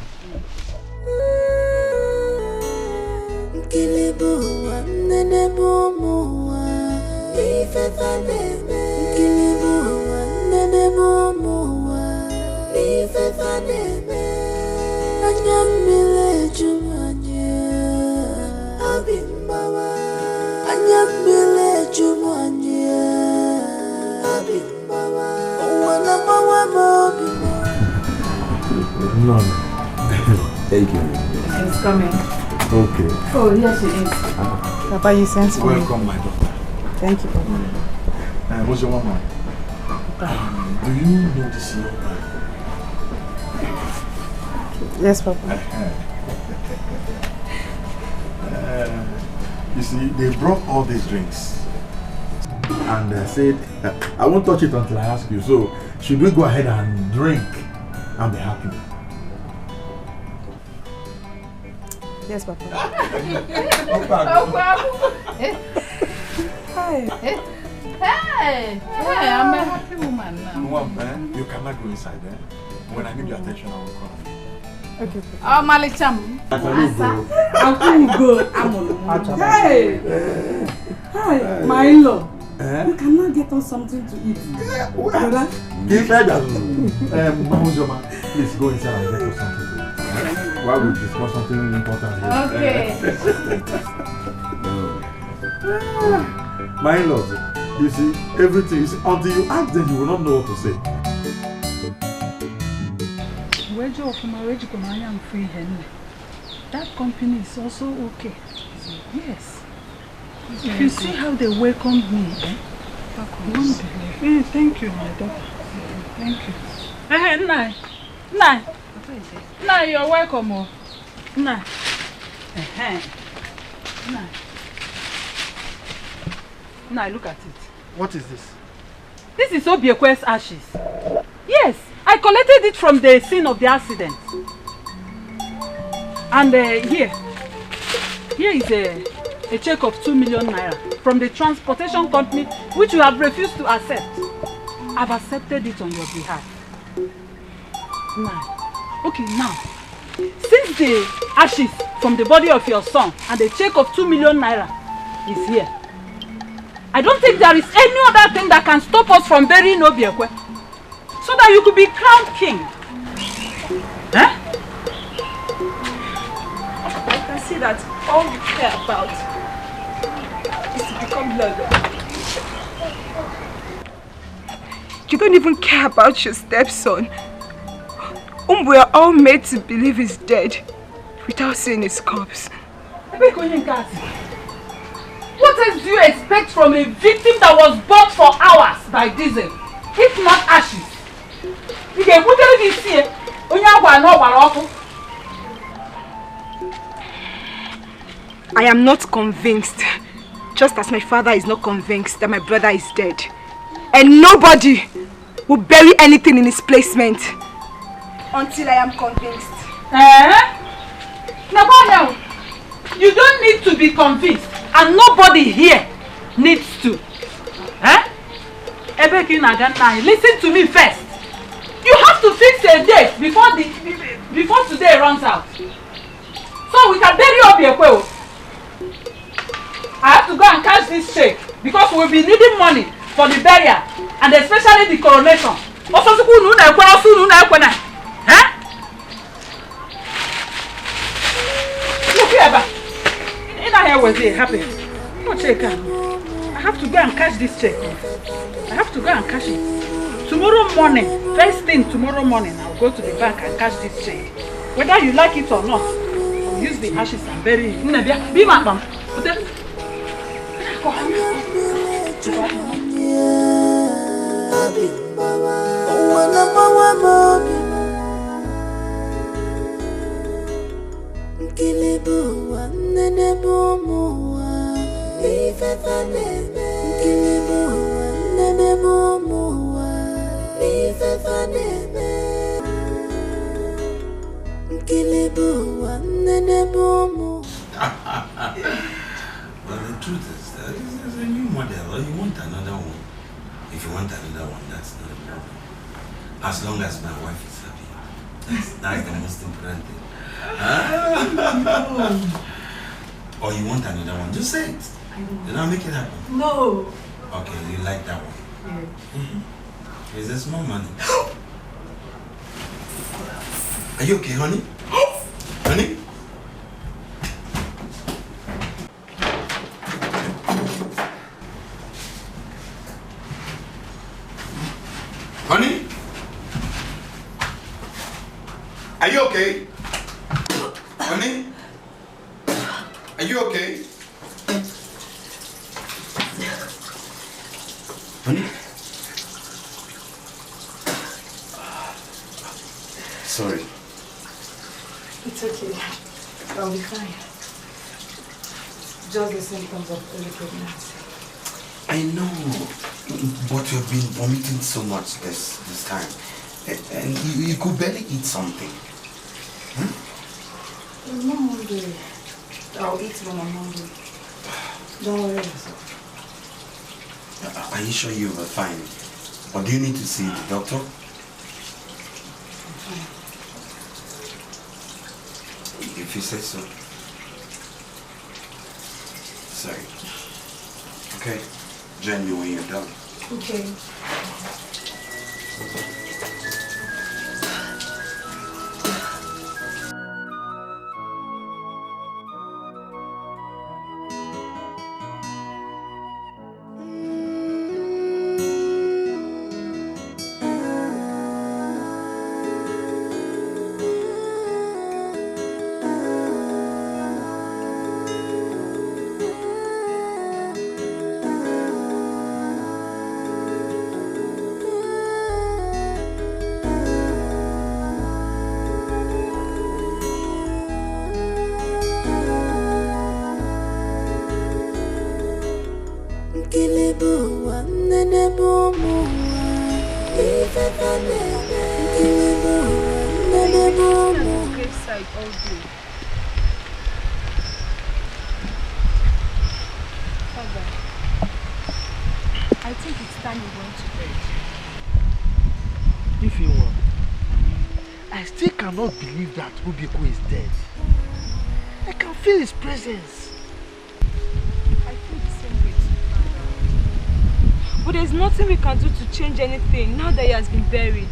No. Thank you. It's coming. Okay. Oh, yes, it is. Papa, you sent for me. Welcome, my daughter. Thank you, Papa. What's your mama? Do you know this young man? Yes, Papa. You see, they brought all these drinks. And said, I won't touch it until I ask you. So, should we go ahead and drink and be happy? Yes, Papa. Hi. Hey, I'm a happy woman now. You cannot go inside there. When I need your attention, I will come. Okay. Oh, Malicham. Hey! Hi, my in-law. You cannot get us something to eat. Give me that. Please go inside and get us something to eat. while we discuss something important here. Okay. My in-laws, you see, everything is until you ask them, you will not know what to say. That company is also okay. Yes. If you see how they welcomed me, thank you, my daughter. Thank you. Nah, you're welcome. Nah. Nah, look at it. What is this? This is Obiekwe's ashes. Yes, I collected it from the scene of the accident. And here is a check of 2 million naira from the transportation company which you have refused to accept. I've accepted it on your behalf. Now, since the ashes from the body of your son and the check of 2 million naira is here, I don't think there is any other thing that can stop us from burying Obiekwe so that you could be crowned king. Huh? I can see that all you care about is to become Lolo. You don't even care about your stepson, whom we are all made to believe is dead without seeing his corpse. What else do you expect from a victim that was bought for hours by diesel, if not ashes? I am not convinced, just as my father is not convinced that my brother is dead. And nobody will bury anything in his placement until I am convinced. Now, you don't need to be convinced, and nobody here needs to. Listen to me first. You have to fix a date before today runs out, so we can bury Obiekwe. I have to go and cash this check because we'll be needing money for the burial and especially the coronation. Look here, in here was it happen? What check? I have to go and cash this check. I have to go and cash it. Tomorrow morning, first thing tomorrow morning, I'll go to the bank and cash this check. Whether you like it or not, I'll use the ashes and bury it. Be my mom. Well, the truth is that there's a new model, or you want another one. If you want another one, that's not a problem. As long as my wife is happy. That's the most important thing. Or you want another one, just say it. Then I'll make it happen. No. Okay, you like that one? Yeah. Is there small money? Are you okay, honey? Honey? Honey? Are you okay? Honey? Are you okay? Honey? Sorry. It's okay. I'll be fine. Just the symptoms of early pregnancy. I know, but you've been vomiting so much this time. And you could barely eat something. I'm not hungry. I'll eat when I'm hungry. Don't worry yourself. Are you sure you were fine? Or do you need to see the doctor? I'm fine. If you say so. Sorry. Okay. Join me when you're done. Okay. outside all day. Father, I think it's time you went to bed. If you want, I still cannot believe that Ubiko is dead. I can feel his presence. I feel the same way too, Father. But there's nothing we can do to change anything now that he has been buried.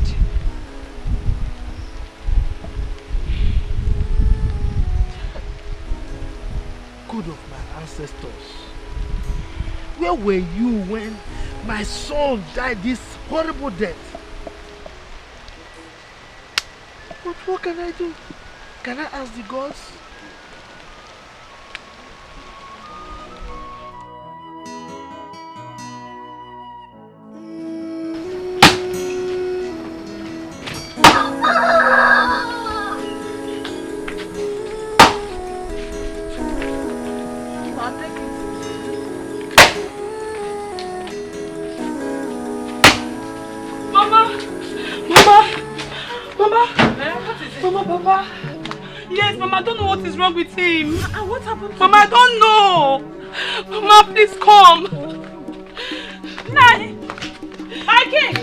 God of my ancestors, where were you when my son died this horrible death? But what can I do? Can I ask the gods? Papa. Yes, Mama, I don't know what is wrong with him. What happened? Mama, I don't know. Mama, please come. Nai! My king!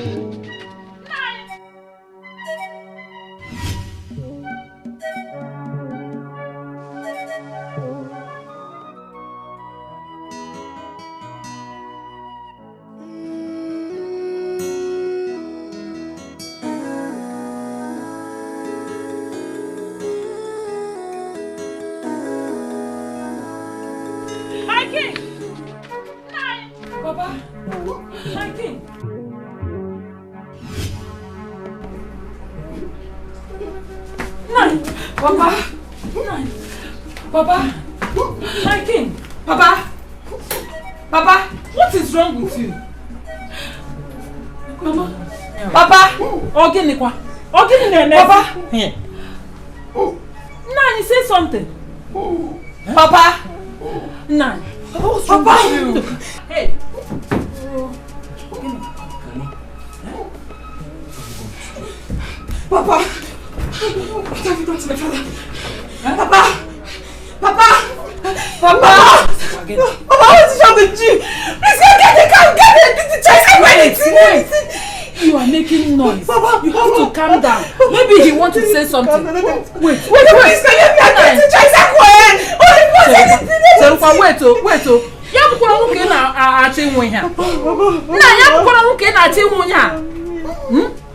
Papa, my king, Papa, what is wrong with you? Mama, Papa, Ogini Nene, Papa, Nani, say something. Papa, Nani, what's wrong with you? Hey. Papa, what have you done to my father? Papa! Papa! Papa! What is wrong with you? Please go get the choice. You are making noise. Papa, you have to calm down. Maybe he wants to say something. Wait. Please can you get the choice? Wait.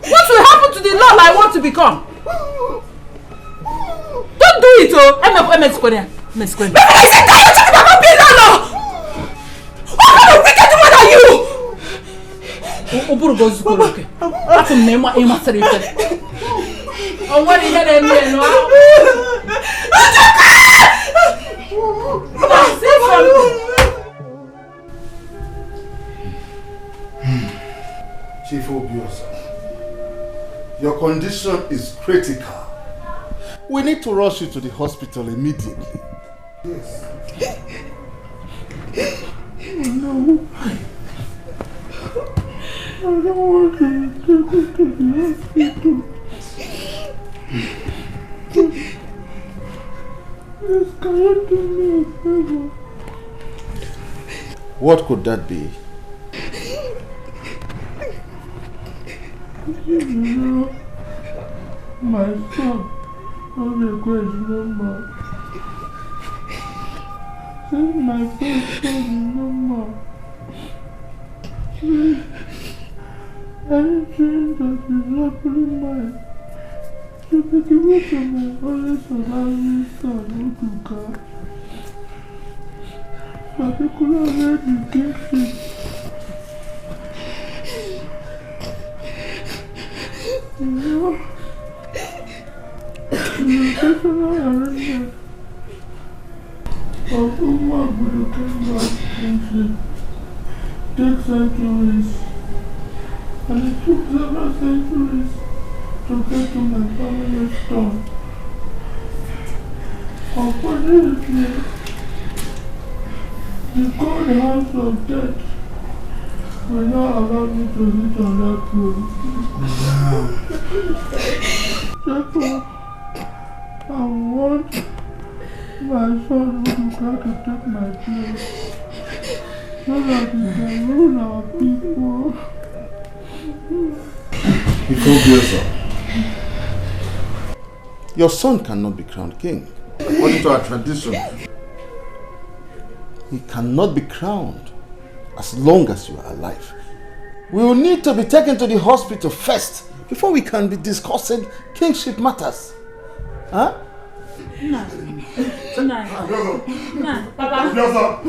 What will happen to the Lord I want to become? Don't do it, oh! MS Korea. MS Korea. Baby, I said, can you check the Papa Pinano? What kind of wicked woman are you? Oburu goes to Kuroke. That's a name of Emma Serife. Oh, what is that? Say something. Chief Obiosa, your condition is critical. We need to rush you to the hospital immediately. Yes. No. I don't want to take you to the hospital. Please, can you do me a favor? What could that be? You know, my son. Oh, the question number. Say my first son number. Please, anything that is happening mine, you be given to my only surviving son, Uduka. Particularly the kingship. You know, the personal arrangement of Onuoha takes centuries, and it took several centuries to get to my family's stone. Unfortunately, the cold hands of death will not allow me to sit on that throne. Therefore, I want my son Uduka to take my place so that he can rule our people. Your son cannot be crowned king. According to our tradition, he cannot be crowned as long as you are alive. We will need to be taken to the hospital first before we can be discussing kingship matters. Huh? No. Papa.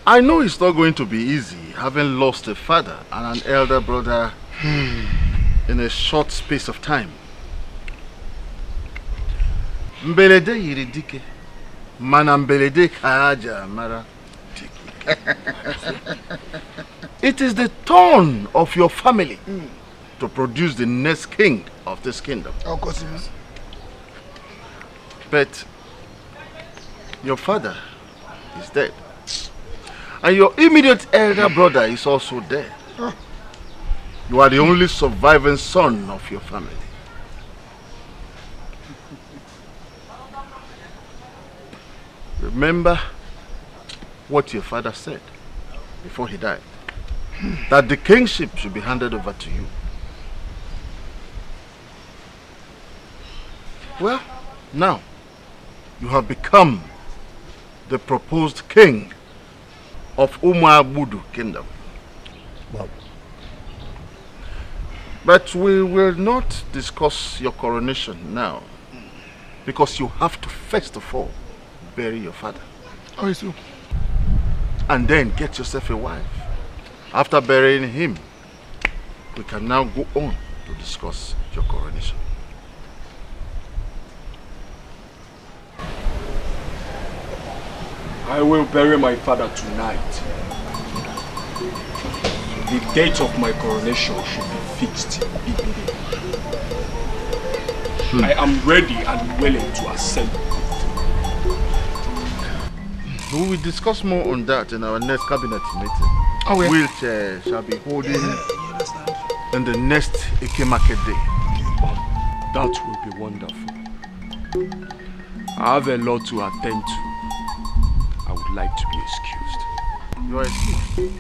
I know it's not going to be easy having lost a father and an elder brother in a short space of time. Mbelede yiridike, mana mbelede kaja mara. It is the turn of your family to produce the next king of this kingdom. But your father is dead. And your immediate elder brother is also dead. You are the only surviving son of your family. Remember what your father said before he died. That the kingship should be handed over to you. Well, now you have become the proposed king of Umuabudu kingdom. Wow. But we will not discuss your coronation now, because you have to first of all bury your father. Oh, yes, sir. And then get yourself a wife. After burying him, we can now go on to discuss your coronation. I will bury my father tonight. The date of my coronation should be fixed immediately. I am ready and willing to ascend. We will discuss more on that in our next cabinet meeting. Oh, yeah. Wheelchair shall be holding in the next Eke Market Day. That will be wonderful. I have a lot to attend to. I would like to be excused. You are excused.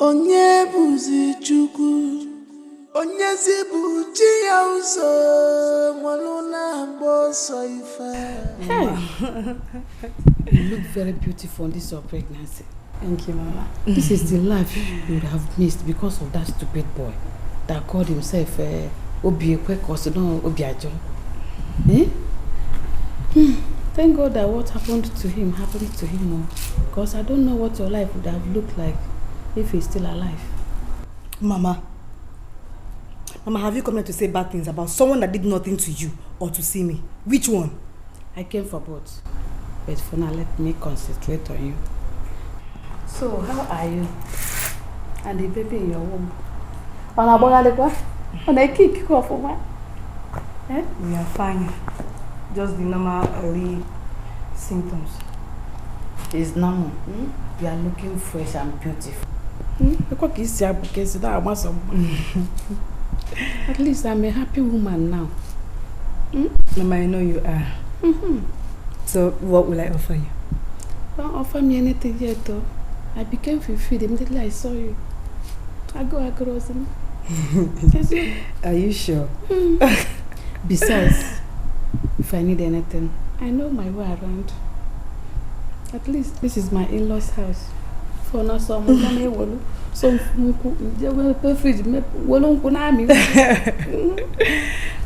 Onye buzi chukwu, onye zibu chi ya uso, mwaluna mboso ifa. You look very beautiful on this your pregnancy. Thank you, Mama. This is the life you would have missed because of that stupid boy that called himself Obiekwe no Obiajo. Thank God that what happened to him because I don't know what your life would have looked like if he's still alive. Mama, have you come here to say bad things about someone that did nothing to you or to see me? Which one? I came for both. But for now, let me concentrate on you. So, how are you? And the baby in your womb? We are fine. Just the normal early symptoms. It's normal. You are looking fresh and beautiful. At least I'm a happy woman now. Mama, I know you are. So, what will I offer you? Don't offer me anything yet, though. I became fulfilled immediately I saw you. I go across him. Are you sure? Besides, if I need anything, I know my way around. At least this is my in-laws' house. For now, so I'm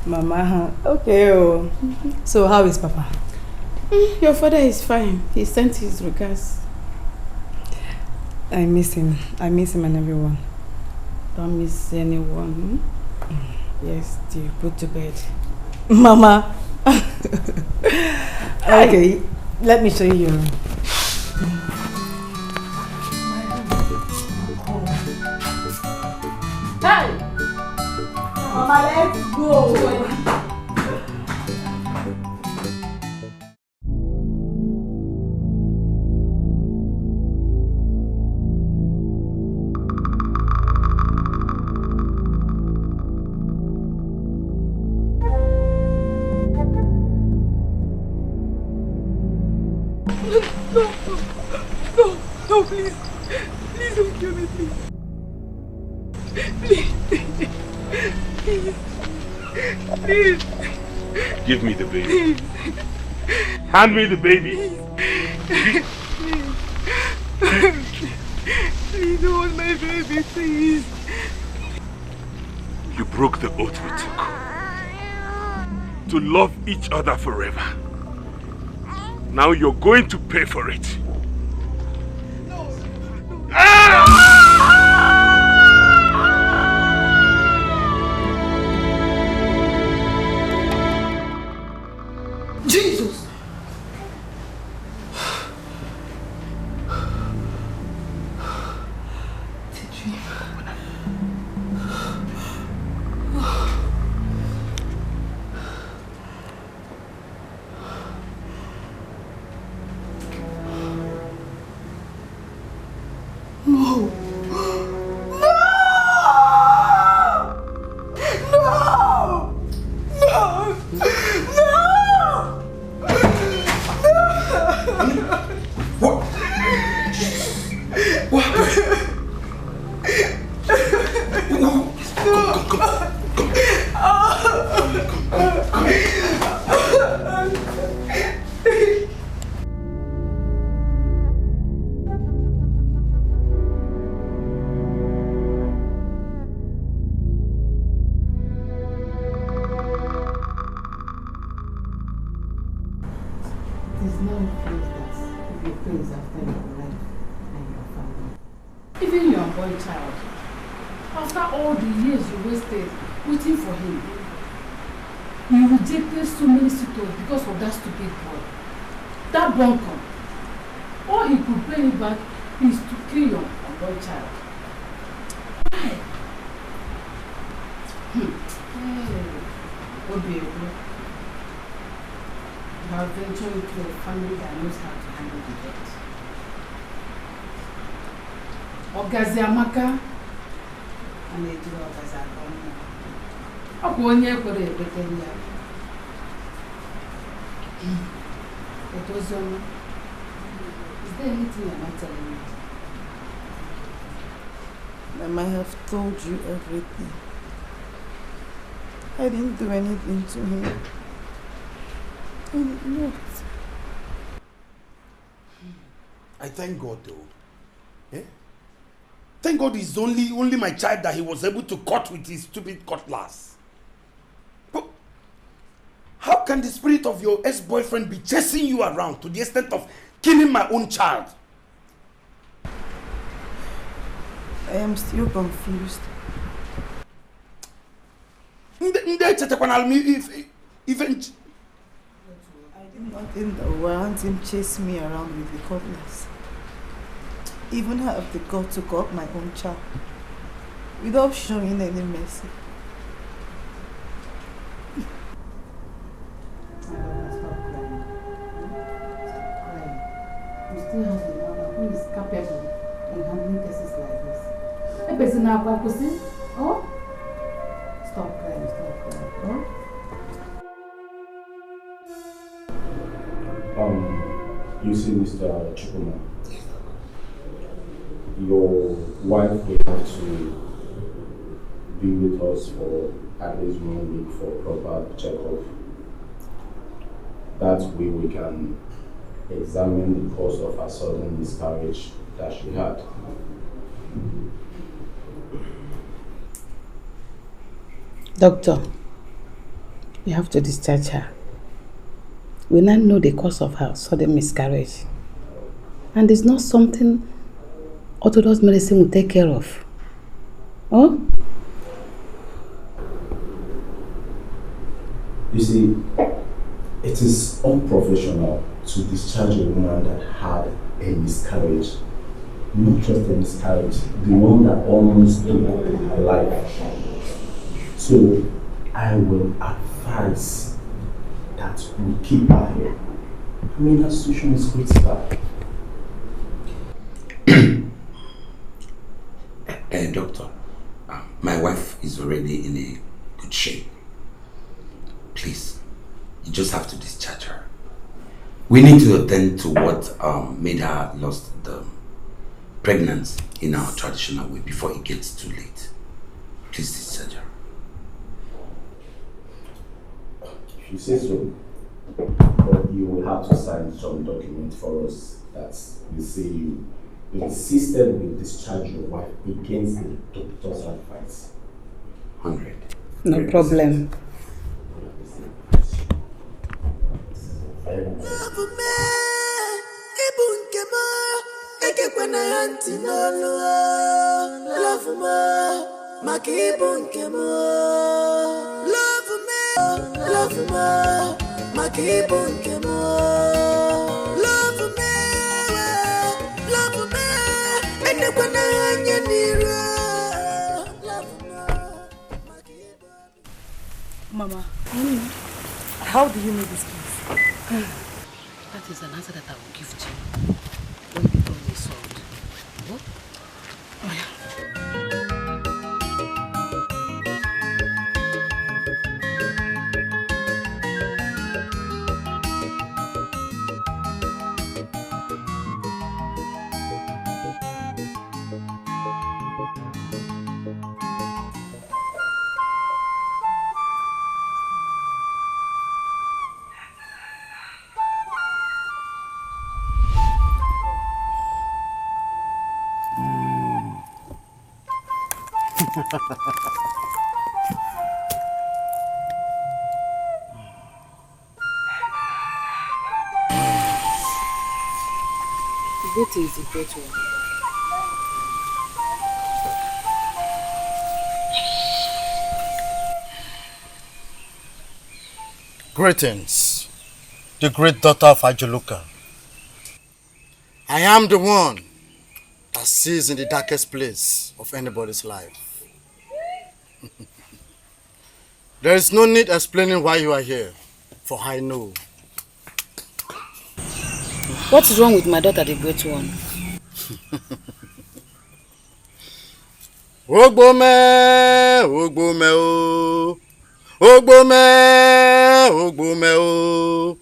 Mama, okay. Oh. So how is Papa? Your father is fine. He sent his regards. I miss him. I miss him and everyone. Don't miss anyone. Yes, dear. Go to bed. Mama. Okay, let me show you your room. Hey! Mama, let's go. No, please. Please don't kill me, please. Please. Give me the baby. Hand me the baby. Please don't want my baby, please. You broke the oath we took. To love each other forever. Now you're going to pay for it. Jesus! No! Even your boy child, after all the years you wasted waiting for him, you rejected so many suitors because of that stupid boy. That bunker. All he could pay you back is to kill your boy child. Why? Obi, you have ventured into a family that knows how to handle the debt. Ogazi Amaka and they do Ogazi Amaka. How can you put it within there? It was is there anything you're not telling me? Mama, I have told you everything. I didn't do anything to him. I did not. I thank God though. Eh? Thank God it's only my child that he was able to cut with his stupid cutlass. But how can the spirit of your ex-boyfriend be chasing you around to the extent of killing my own child? I am still confused. Even I did nothing that warrant him chase me around with the cutlass. Even have the gut to cut my own child without showing any mercy. You still have the mother who is capable in handling cases like this. A person now, oh? Stop crying, oh? You see, Mr. Chukuma, your wife will have to be with us for at least 1 week for proper checkup. That way we can examine the cause of her sudden miscarriage that she had. Doctor, you have to discharge her. We now know the cause of her sudden miscarriage. And it's not something orthodox medicine will take care of. Oh? You see, it is unprofessional to discharge a woman that had a miscarriage. Not just a miscarriage, the one that almost took her life. So I will advise that we keep her here. I mean, that situation is critical. Doctor, my wife is already in a good shape. Please, you just have to discharge her. We need to attend to what made her lost the pregnancy in our traditional way before it gets too late. Please discharge her. If you say so, but you will have to sign some document for us that will say you insisted with discharge your wife against the doctor's advice. 100. No problem. Love me, ibunkema, ekekwana yanti noluwa. Love me, makibunkema. Love me, makibunkema. Love me, ekekwana yanyanira. Mama, how do you know this place? That is an answer that I will give to you when the problem is solved. Oh? Oh, yeah. That is the great one. Greetings, the great daughter of Ajuluka. I am the one that sees in the darkest place of anybody's life. There is no need explaining why you are here, for I know. What is wrong with my daughter, the great one? Ogbome, Ogbome o, Ogbome, Ogbome o,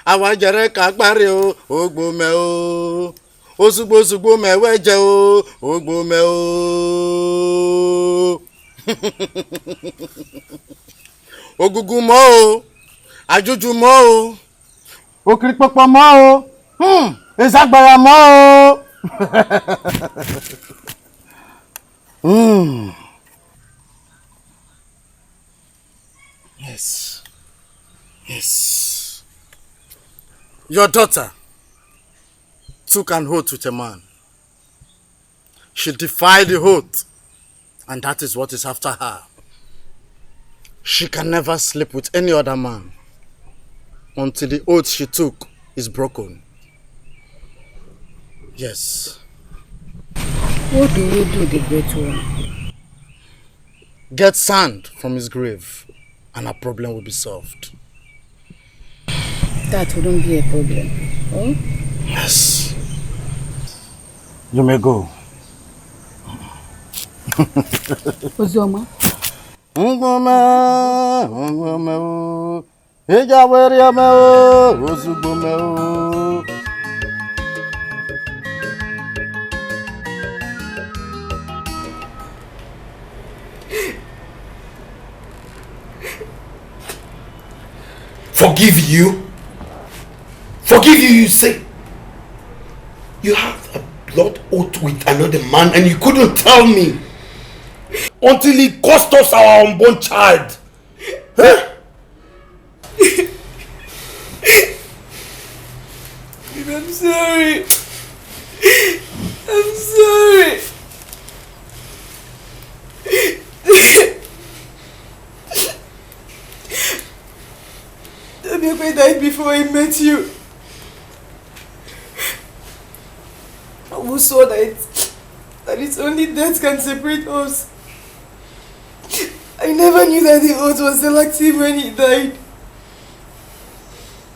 Awajere kagbare o, Ogbome o, Osugbo meweje o, Ogbome o. Ogugu mo o, Ajuju mo o, Okiripopo mo o, Ezagbara mo o. Yes. Yes. Your daughter took an oath with a man. She defied the oath, and that is what is after her. She can never sleep with any other man until the oath she took is broken. Yes. What do you do, the great one? Get sand from his grave, and our problem will be solved. That wouldn't be a problem. Oh? Yes. You may go. Ozoma? Ngome o, Ijaweri me o, Ozugbo me o. Forgive you? Forgive you, you say? You have a blood oath with another man and you couldn't tell me until he cost us our unborn child. Huh? I'm sorry. I'm sorry. Onuoha died before I met you. We saw that it's only death can separate us. I never knew that the oath was still active when he died.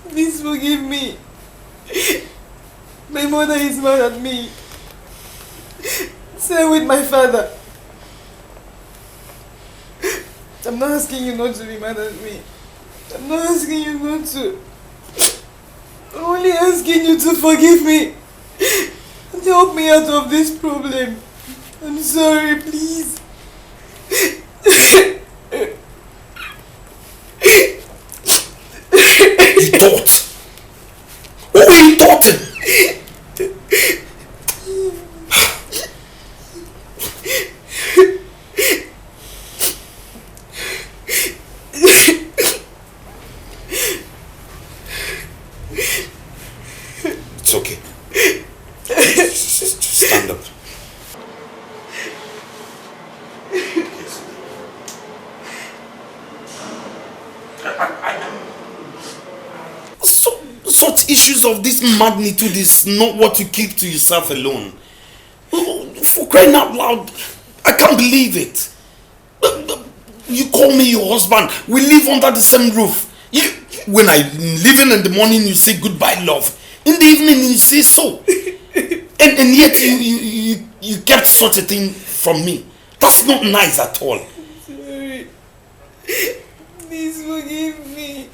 Please forgive me. My mother is mad at me. Same with my father. I'm not asking you not to be mad at me. I'm not asking you not to. I'm only asking you to forgive me and help me out of this problem. I'm sorry, please. You thought? What were you thought? It's okay. Just stand up. Such issues of this magnitude is not what you keep to yourself alone. For crying out loud, I can't believe it. You call me your husband. We live under the same roof. When I'm leaving in the morning, you say goodbye, love. In the evening, you say so. And yet you kept such a thing from me. That's not nice at all. Sorry. Please forgive me.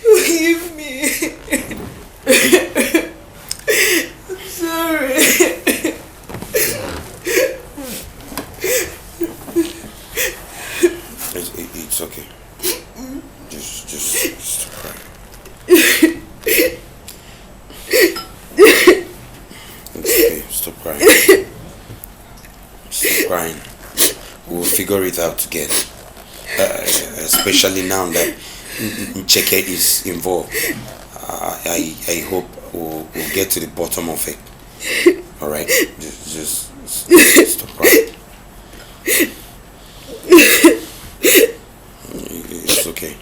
Forgive me. I'm sorry. It's okay. Just stop crying. It's okay. Stop crying. Stop crying. We'll figure it out together. Especially now that Ncheke is involved. I hope we'll get to the bottom of it. Alright? Just stop crying. It's okay.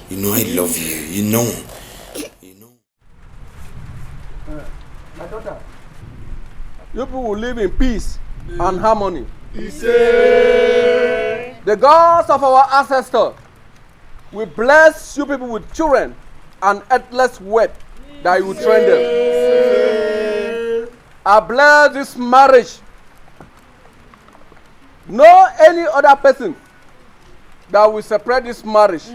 You know I love you. You know. My daughter, you people will live in peace and harmony. The gods of our ancestors will bless you people with children and endless wealth that you will train them. I bless this marriage. No any other person that will separate this marriage.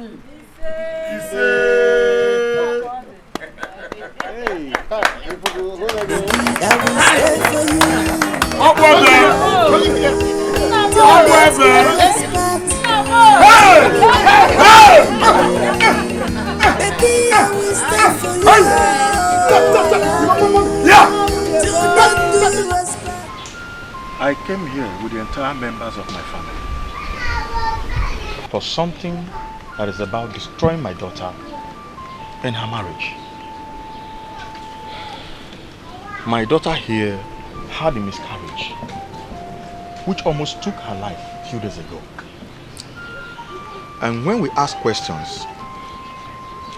I came here with the entire members of my family for something that is about destroying my daughter and her marriage. My daughter here had a miscarriage, which almost took her life a few days ago. And when we asked questions,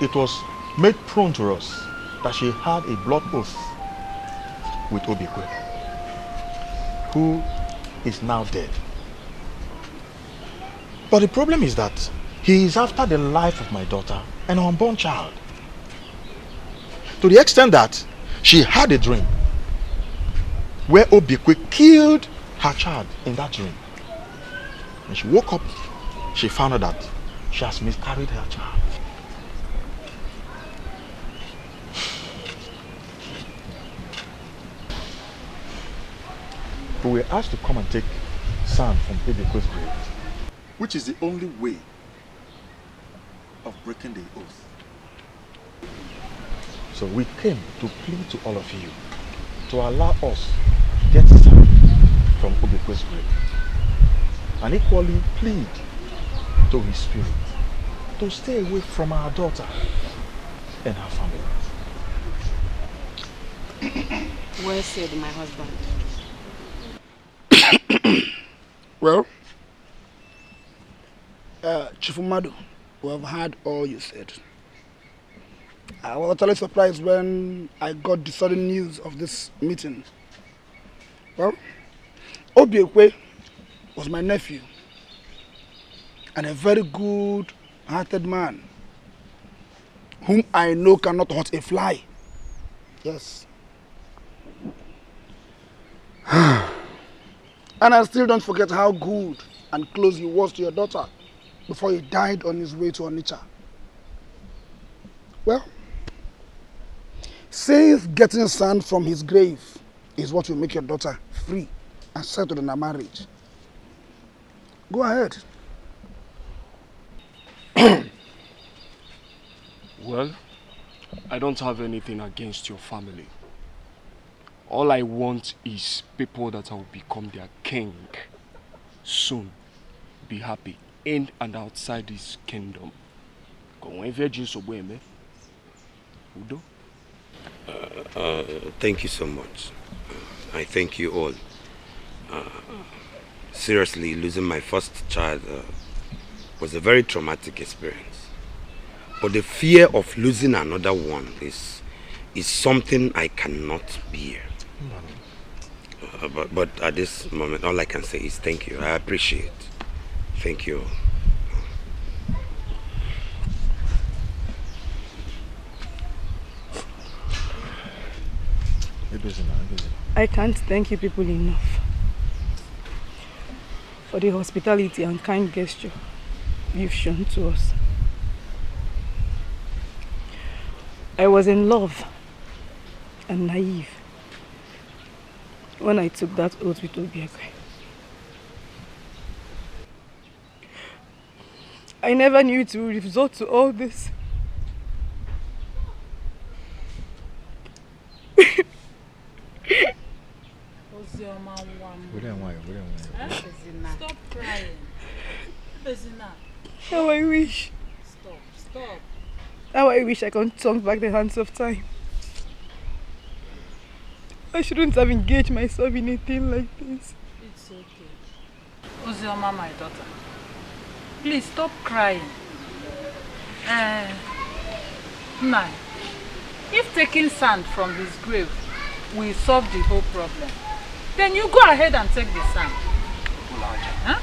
it was made prone to us that she had a blood oath with Obikwe, who is now dead. But the problem is that he is after the life of my daughter and her unborn child. To the extent that she had a dream where Obikwe killed her child in that dream. When she woke up, she found out that she has miscarried her child. We were asked to come and take sand from Obikwe's grave, which is the only way of breaking the oath. So we came to plead to all of you to allow us to get some from Obikwe's grave, and equally plead to his spirit to stay away from our daughter and her family. Well said, my husband. Well, Chief Umadu, we have heard all you said. I was utterly surprised when I got the sudden news of this meeting. Well, Obiekwe was my nephew and a very good-hearted man whom I know cannot hurt a fly. Yes. And I still don't forget how good and close he was to your daughter before he died on his way to Onitsha. Well, since getting sand from his grave is what will make your daughter free and settled in her marriage, go ahead. Well, I don't have anything against your family. All I want is people that will become their king soon. Be happy in and outside this kingdom. Thank you so much. I thank you all. Seriously, losing my first child was a very traumatic experience. But the fear of losing another one is something I cannot bear. But at this moment, all I can say is thank you. I appreciate it. Thank you. I can't thank you people enough for the hospitality and kind gesture you've shown to us. I was in love and naive when I took that oath with Obiekwe. I never knew it would resort to all this. Stop crying. How I wish. Stop. How I wish I could turn back the hands of time. I shouldn't have engaged myself in a thing like this. It's okay. Ozioma, my daughter, please stop crying. Now, if taking sand from his grave will solve the whole problem, then you go ahead and take the sand. Huh?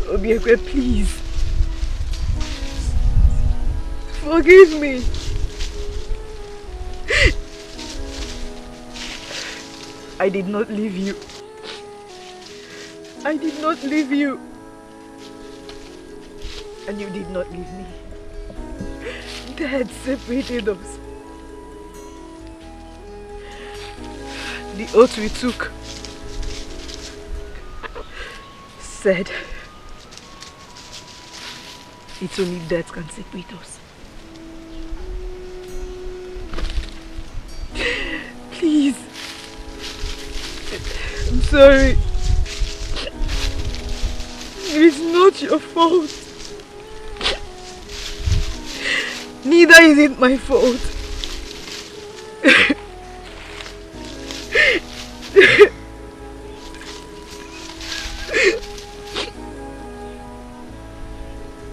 Obiekwe, please. Forgive me. I did not leave you. I did not leave you. And you did not leave me. Death separated us. The oath we took said It's only death can separate us. Please. I'm sorry. It's not your fault. Neither is it my fault.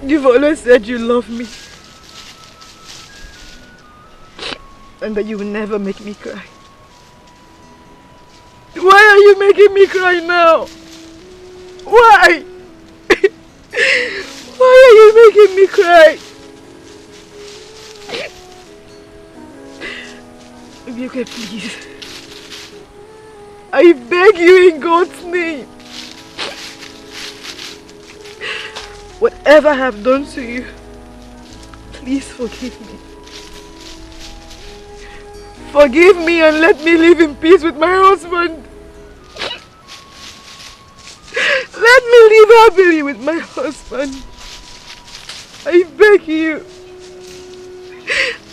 You've always said you love me. And that you will never make me cry. Why are you making me cry now? Why? Why are you making me cry? Okay, please. I beg you in God's name. Whatever I have done to you, please forgive me. Forgive me and let me live in peace with my husband. Let me live happily with my husband. I beg you.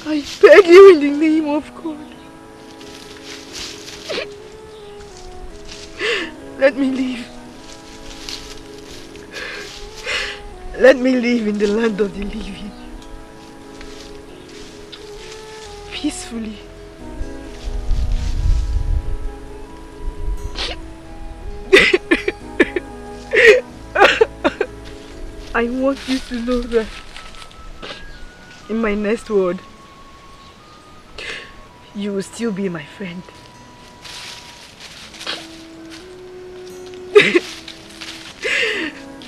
I beg you in the name of God. Let me live. Let me live in the land of the living. Peacefully. I want you to know that in my next word, you will still be my friend.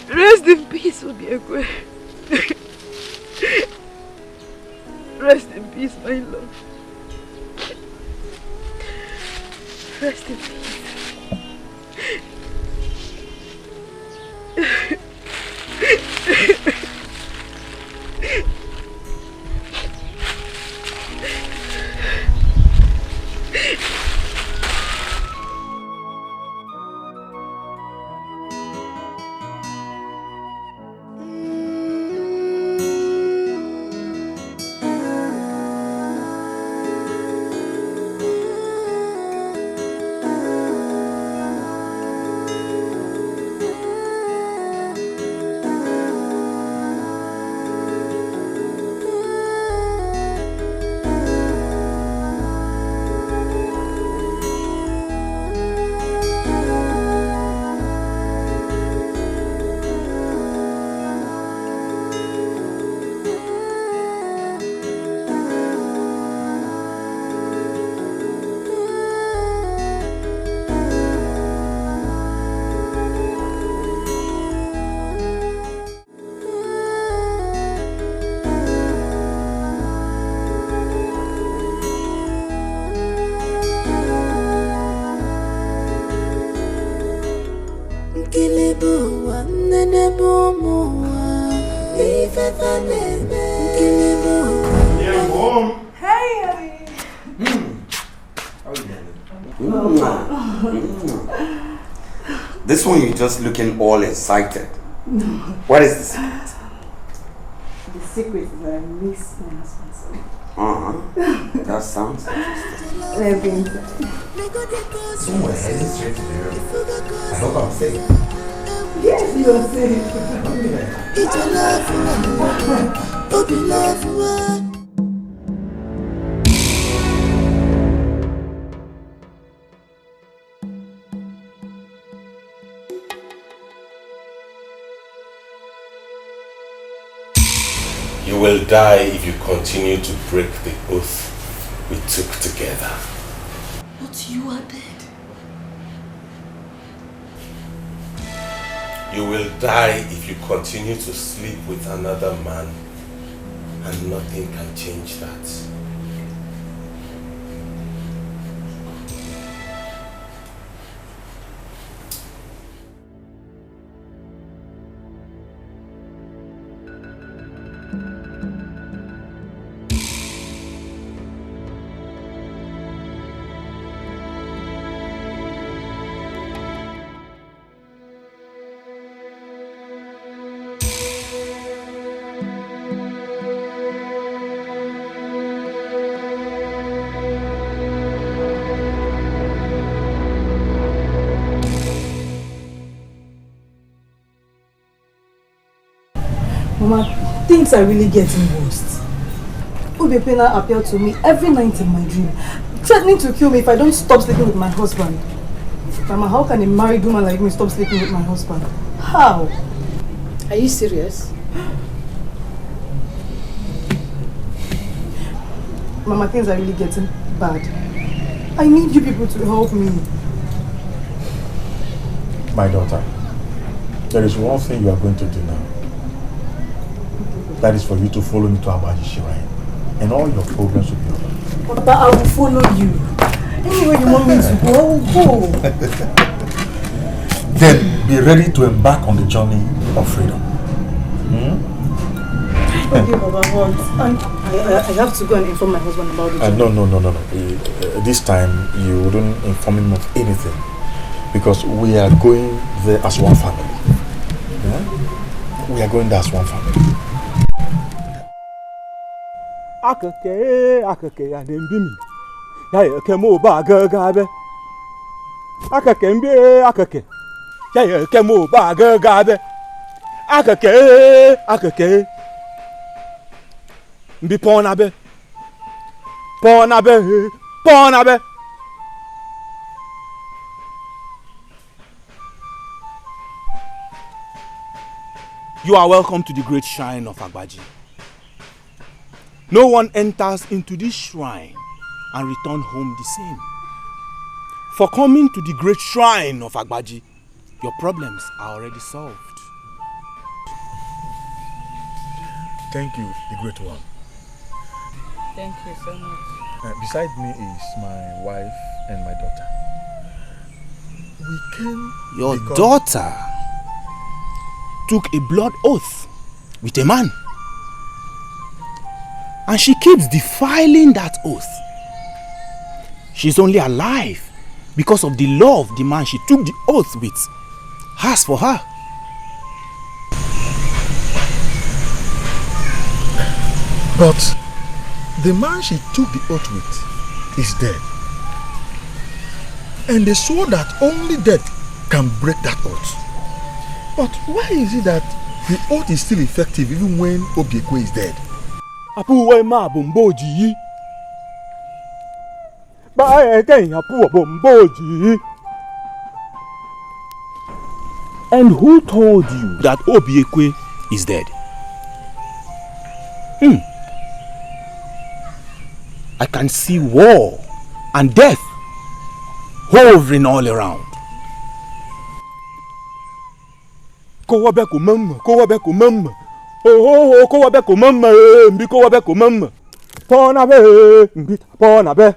Rest in peace, Obiekwe. Rest in peace, my love. Rest in peace. This one you're just looking all excited. No. What is the secret? The secret is that I miss my husband. That sounds interesting. Let me inside. Someone heading straight to the room. I hope I'm safe. Yes, you're safe. It's a love, Obi love. You will die if you continue to break the oath we took together. But you are dead. You will die if you continue to sleep with another man, and nothing can change that. Mama, things are really getting worse. Ubepena appeared to me every night in my dream, threatening to kill me if I don't stop sleeping with my husband. Mama, how can a married woman like me stop sleeping with my husband? How? Are you serious? Mama, things are really getting bad. I need you people to help me. My daughter, there is one thing you are going to do now. That is for you to follow me to Abaji Shrine. And all your problems will be over. Papa, I will follow you. Anywhere you want me to go, I will go. Then be ready to embark on the journey of freedom. Okay, Papa, but I have to go and inform my husband about it. No. This time you wouldn't inform him of anything. Because we are going there as one family. Yeah? We are going there as one family. Akake ya nembimi. Ya kemo ba gagabe. Akake mbi akake. Ya kemo ba gagabe. Akake. Mbi ponabe. You are welcome to the great shrine of Agbaji. No one enters into this shrine and return home the same. For coming to the great shrine of Agbaji, your problems are already solved. Thank you, the great one. Thank you so much. Beside me is my wife and my daughter. We came. Your daughter took a blood oath with a man. And she keeps defiling that oath. She's only alive because of the love the man she took the oath with has for her. But the man she took the oath with is dead. And they swore that only death can break that oath. But why is it that the oath is still effective even when Obiekwe is dead? Apu ma bomboji yi. Ba again apu bomboji. And who told you that Obiekwe is dead? I can see war and death hovering all around. Kowa be ko mama. Oh, kowa be ko mama, mbi kowa be ko mama. Pona be, mbi pona be.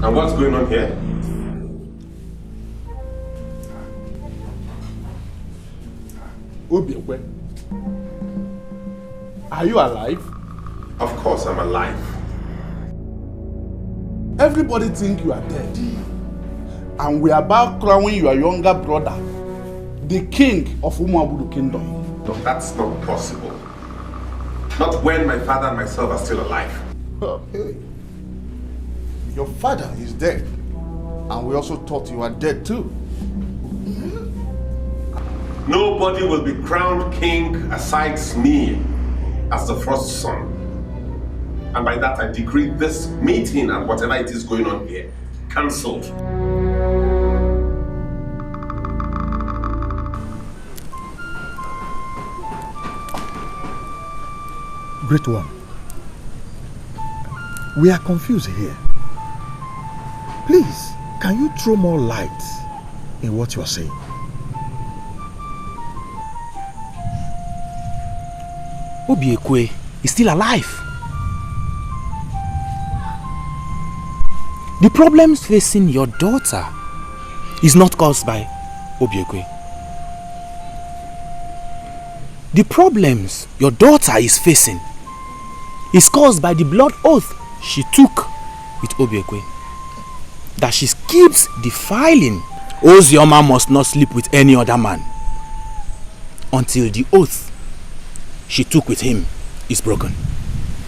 And what's going on here? Obiekwe, are you alive? Of course I'm alive. Everybody think you are dead. And we are about crowning your younger brother, the king of Umuabudu kingdom. No, that's not possible. Not when my father and myself are still alive. Hey. Your father is dead. And we also thought you were dead too. Nobody will be crowned king aside me as the first son. And by that I decree this meeting and whatever it is going on here cancelled. Great one, We are confused here. Please, can you throw more light in what you are saying? Obiekwe is still alive. The problems facing your daughter is not caused by Obiekwe. The problems your daughter is facing is caused by the blood oath she took with Obiekwe. That she keeps defiling. Ozioma must not sleep with any other man until the oath she took with him is broken.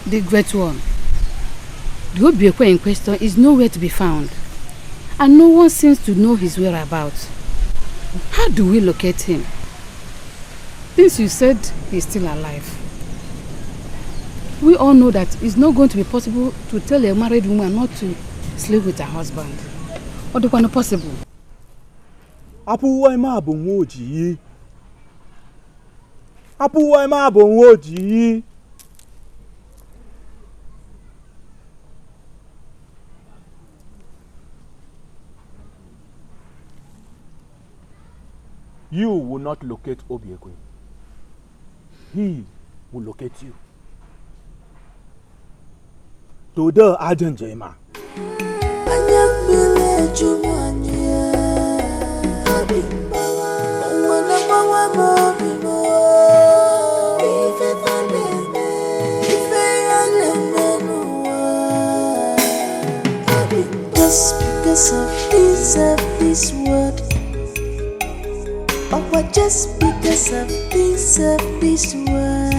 The great one. The Obiekwe in question is nowhere to be found, and no one seems to know his whereabouts. How do we locate him? Since you said he's still alive, we all know that it's not going to be possible to tell a married woman not to sleep with her husband. What do you want possible? Apuwa ima abonwoji. Apuwa ima abonwoji. You will not locate Obiekwe. He will locate you. Today, Onyenze ma. Just because of this word. Oh, just because of this word.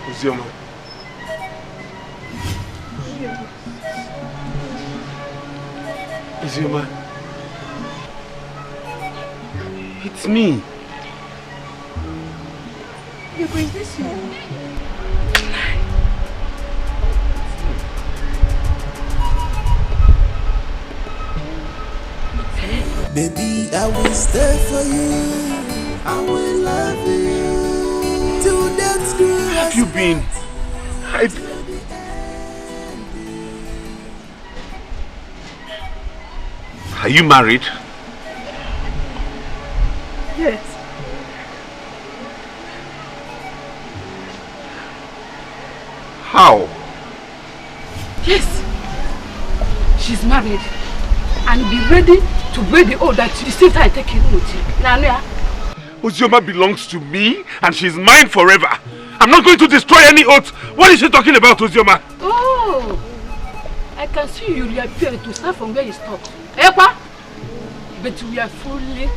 Ozioma. Ozioma. It's me. Is this you? Baby, I will stay for you. I will love you. Till death do us. Have you been? Are you married? Yes. How? Yes. She's married. And be ready to break the oath that you still try to take him with you. Nanya. Ozioma belongs to me and she's mine forever. I'm not going to destroy any oath. What is she talking about, Ozioma? Oh, I can see you reappear to start from where you stopped. Ekwa? But we are fully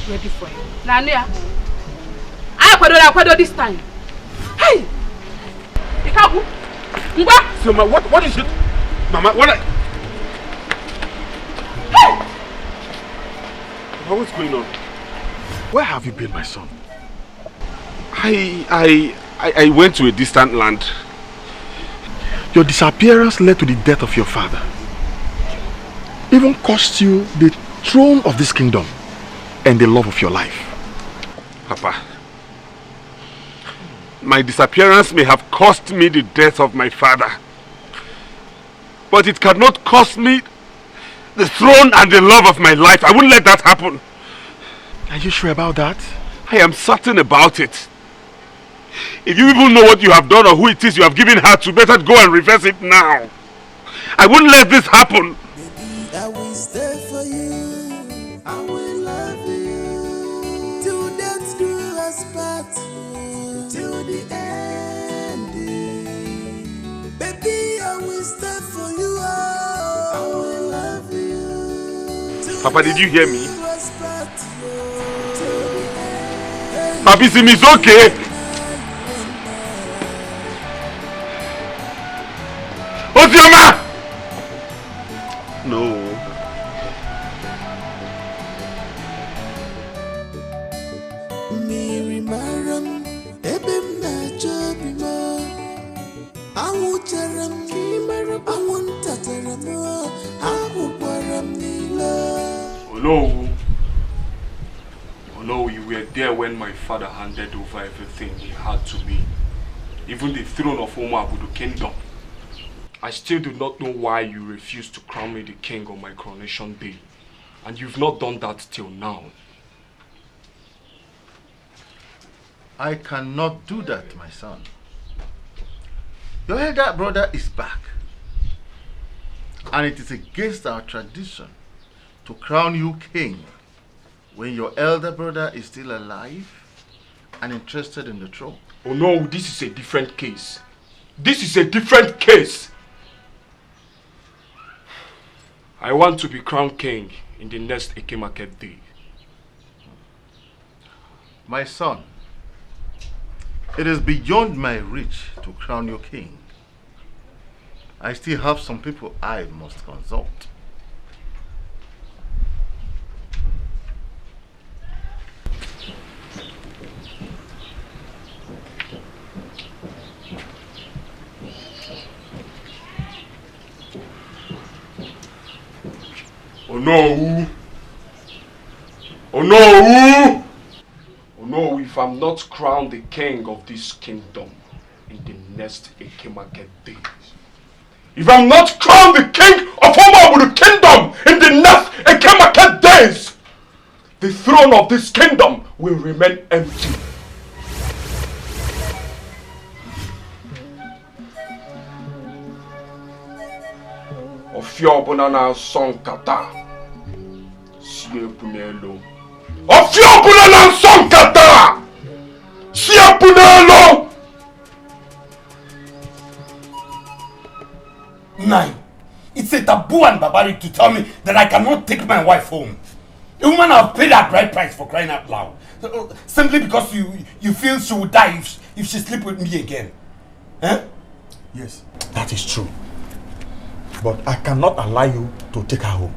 ready for you. Nanya. I kwado this time. Hey! Ikabu! Ngwa! Ozioma, what is it? Mama, what? What's going on? Where have you been, my son? I went to a distant land. Your disappearance led to the death of your father. Even cost you the throne of this kingdom and the love of your life. Papa, my disappearance may have cost me the death of my father, but it cannot cost me the throne and the love of my life. I wouldn't let that happen. Are you sure about that? I am certain about it. If you even know what you have done or who it is you have given her to, better go and reverse it now. I wouldn't let this happen. Baby, I will stay for you. I will love you. Till death do us part. Till the end. Baby, I will stay for you. I will love you. Papa, did you hear me? Papi, see me, it's okay. Ozioma! No. Miri maram, ebem na jobima. Awu charam no. Oh no, you were there when my father handed over everything he had to me. Even the throne of Onuoha kingdom. I still do not know why you refused to crown me the king on my coronation day. And you've not done that till now. I cannot do that, my son. Your elder brother is back. And it is against our tradition to crown you king when your elder brother is still alive and interested in the throne. Oh no, this is a different case. This is a different case. I want to be crowned king in the next Eke Market day. My son, it is beyond my reach to crown you king. I still have some people I must consult. Oh no! Oh no! Oh no, if I'm not crowned the king of this kingdom in the next Eke Market days. If I'm not crowned the king of Onuoha kingdom in the next Eke Market days, the throne of this kingdom will remain empty. Ofio bunana song kata. Sie punelo. Ofio bunana song kata. Sie punelo. Nine. It's a taboo and barbaric to tell me that I cannot take my wife home. A woman I've paid her bride price for crying out loud. Simply because you feel she will die if she sleep with me again. Eh? Yes, that is true. But I cannot allow you to take her home.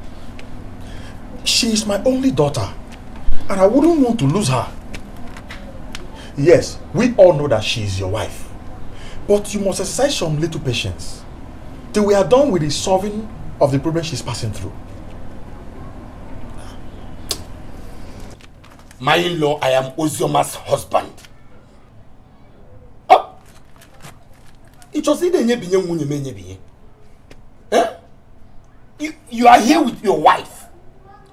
She is my only daughter, and I wouldn't want to lose her. Yes, we all know that she is your wife, but you must exercise some little patience till we are done with the solving of the problem she's passing through. My in-law, I am Ozioma's husband. Oh! It was either you are here with your wife.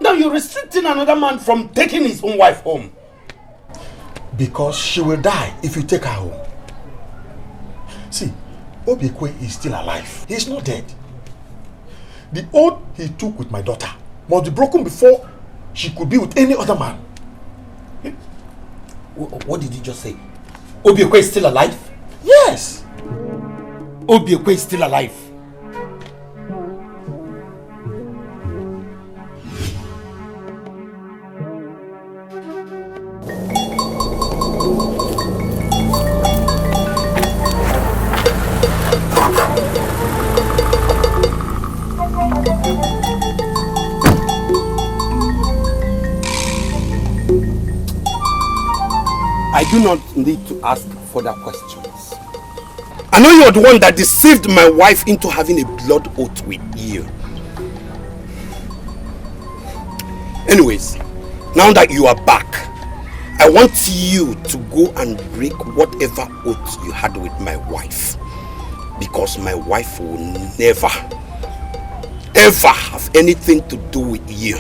Now you're restricting another man from taking his own wife home. Because she will die if you take her home. See, Obiekwe is still alive. He is not dead. The oath he took with my daughter must be broken before she could be with any other man. What did you just say? Obiekwe is still alive? Yes. Obiekwe is still alive. I do not need to ask further questions. I know you're the one that deceived my wife into having a blood oath with you. Anyways, now that you are back, I want you to go and break whatever oath you had with my wife. Because my wife will never, ever have anything to do with you.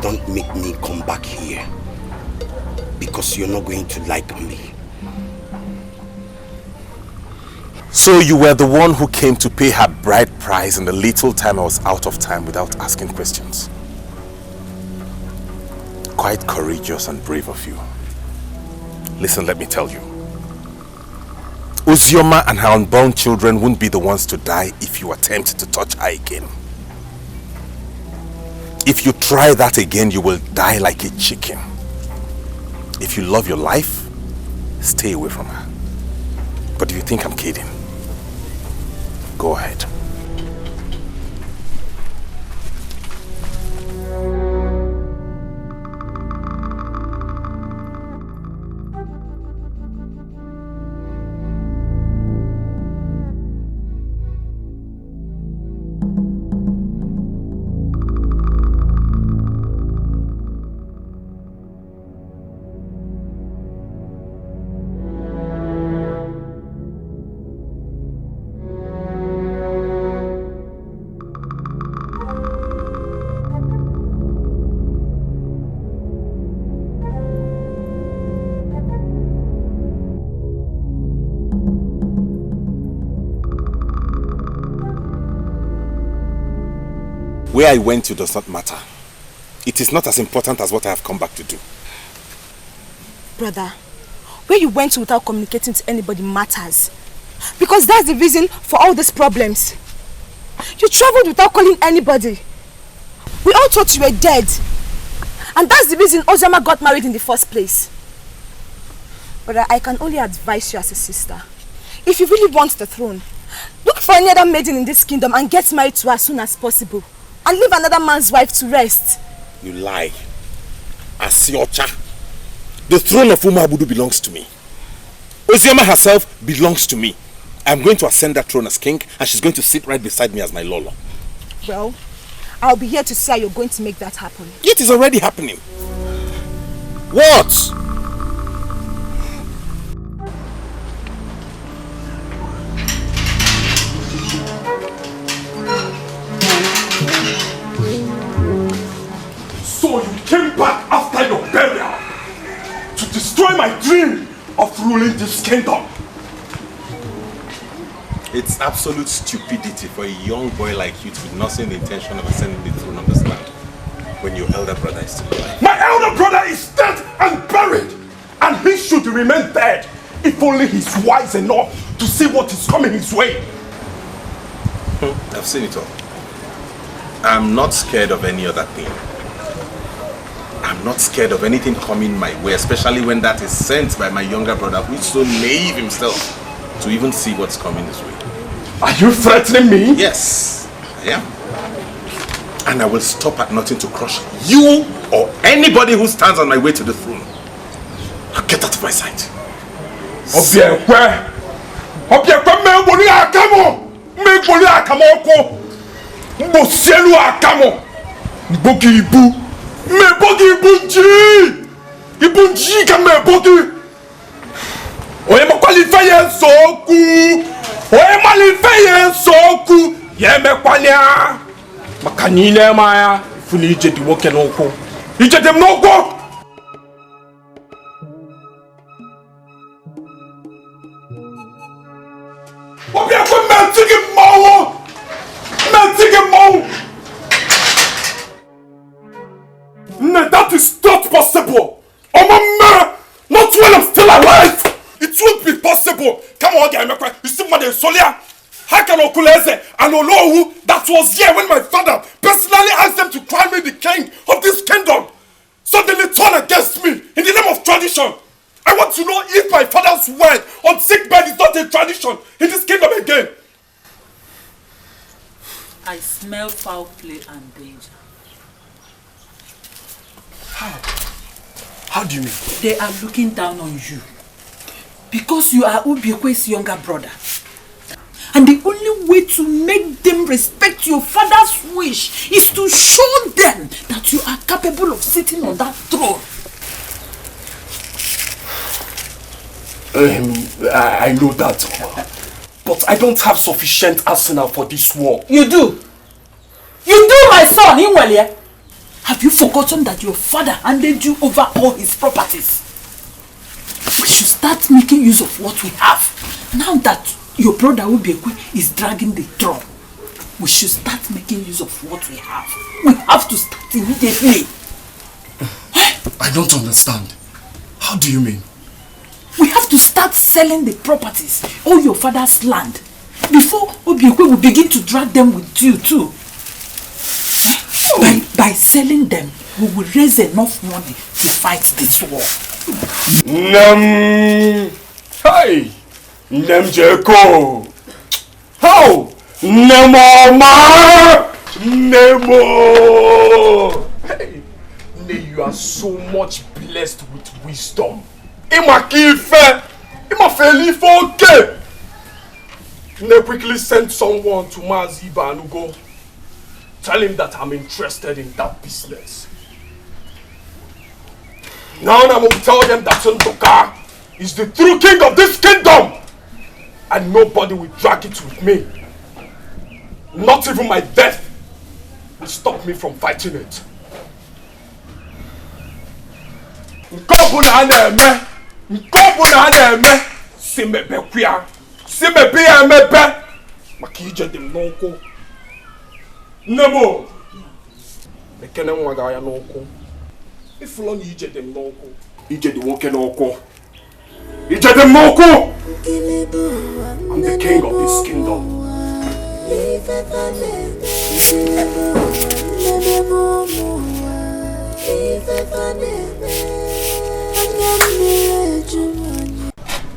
Don't make me come back here. Because you're not going to like me. So you were the one who came to pay her bride price in the little time I was out of time without asking questions. Quite courageous and brave of you. Listen, let me tell you. Ozioma and her unborn children won't be the ones to die if you attempt to touch her again. If you try that again, you will die like a chicken. If you love your life, stay away from her. But if you think I'm kidding, go ahead. Where I went to does not matter. It is not as important as what I have come back to do. Brother, where you went to without communicating to anybody matters. Because that's the reason for all these problems. You traveled without calling anybody. We all thought you were dead. And that's the reason Ozema got married in the first place. But I can only advise you as a sister. If you really want the throne, look for any other maiden in this kingdom and get married to her as soon as possible. And leave another man's wife to rest. You lie. Asiocha. The throne of Umabudu belongs to me. Ozioma herself belongs to me. I'm going to ascend that throne as king, and she's going to sit right beside me as my Lolo. Well, I'll be here to see how you're going to make that happen. It is already happening. What? So you came back after your burial to destroy my dream of ruling this kingdom. It's absolute stupidity for a young boy like you to be nursing the intention of ascending the throne of this land when your elder brother is still alive. My elder brother is dead and buried, and he should remain dead if only he's wise enough to see what is coming his way. I've seen it all. I'm not scared of any other thing. I'm not scared of anything coming my way, especially when that is sent by my younger brother, who is so naive himself to even see what's coming his way. Are you threatening me? Yes, I am. And I will stop at nothing to crush you or anybody who stands on my way to the throne. Now get out of my sight. Oye mo qualify soku. Oye malify soku. Ye me kwalia. Makanine maya. Funi ije di woke noko. Ije dem noko. Obi akwa mentigi mawo. Mentigi mawo. No, that is not possible. Not when I'm still alive. It won't be possible. Come on, guy, you see what they solia? How can Okuleze and Olohu that was here when my father personally asked them to crown me the king of this kingdom suddenly turn against me in the name of tradition? I want to know if my father's word on sick bed is not a tradition in this kingdom again. I smell foul play and danger. How? How do you mean? They are looking down on you because you are Obiekwe's younger brother. And the only way to make them respect your father's wish is to show them that you are capable of sitting on that throne. I know that, but I don't have sufficient arsenal for this war. You do? You do, my son, Inwalia? Have you forgotten that your father handed you over all his properties? We should start making use of what we have. Now that your brother Obiekwe is dragging the throne, we should start making use of what we have. We have to start immediately. I don't understand. How do you mean? We have to start selling the properties, all your father's land, before Obiekwe will begin to drag them with you too. By selling them, we will raise enough money to fight this war. Hey! Jeko! How? Nemo! Hey! You are so much blessed with wisdom. Quickly send someone to Maziba and go. Tell him that I'm interested in that business. Now I'm going to tell them that Ndoka is the true king of this kingdom. And nobody will drag it with me. Not even my death will stop me from fighting it. Nemo, Ekene nwa ga ya n'ụkwụ. Ifụlọ na ije dem n'ụkwụ. Ije dị nwoke n'ụkwụ. Ije dem n'ụkwụ. I'm the king of this kingdom.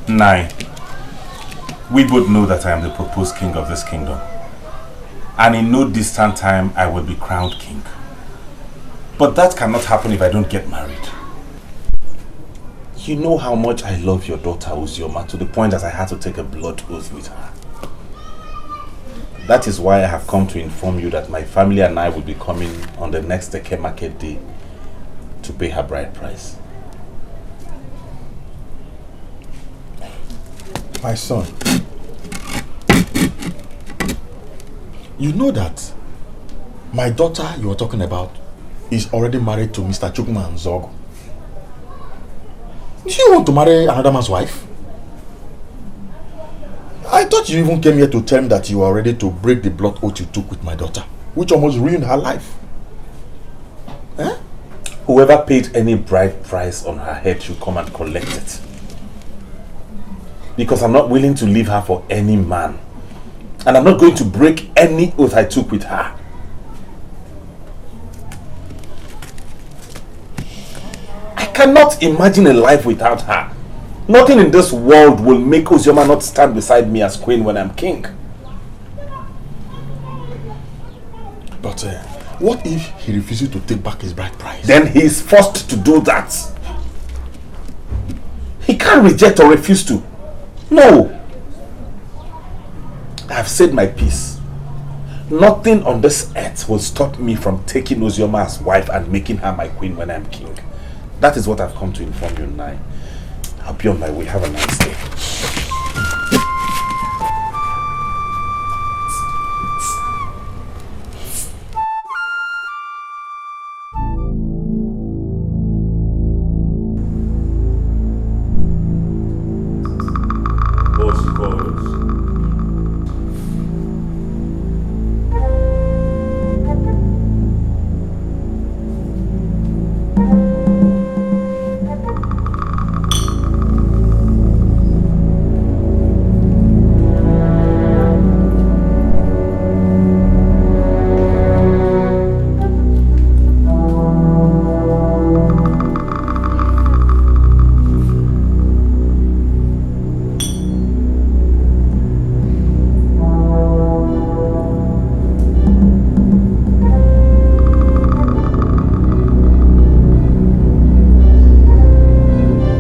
Nai, we both know that I am the proposed king of this kingdom. And in no distant time, I will be crowned king. But that cannot happen if I don't get married. You know how much I love your daughter, Uzioma, to the point that I had to take a blood oath with her. That is why I have come to inform you that my family and I will be coming on the next Eke market day to pay her bride price. My son, you know that my daughter you are talking about is already married to Mr. Chukma Nzogo. Do you want to marry another man's wife? I thought you even came here to tell me that you are ready to break the blood oath you took with my daughter, which almost ruined her life. Eh? Whoever paid any bride price on her head should come and collect it. Because I'm not willing to leave her for any man. And I'm not going to break any oath I took with her. I cannot imagine a life without her. Nothing in this world will make Uzioma not stand beside me as queen when I'm king. But what if he refuses to take back his bride price? Then he is forced to do that. He can't reject or refuse to. No. I have said my piece. Nothing on this earth will stop me from taking Uzioma as wife and making her my queen when I'm king. That is what I've come to inform you now. I'll be on my way. Have a nice day.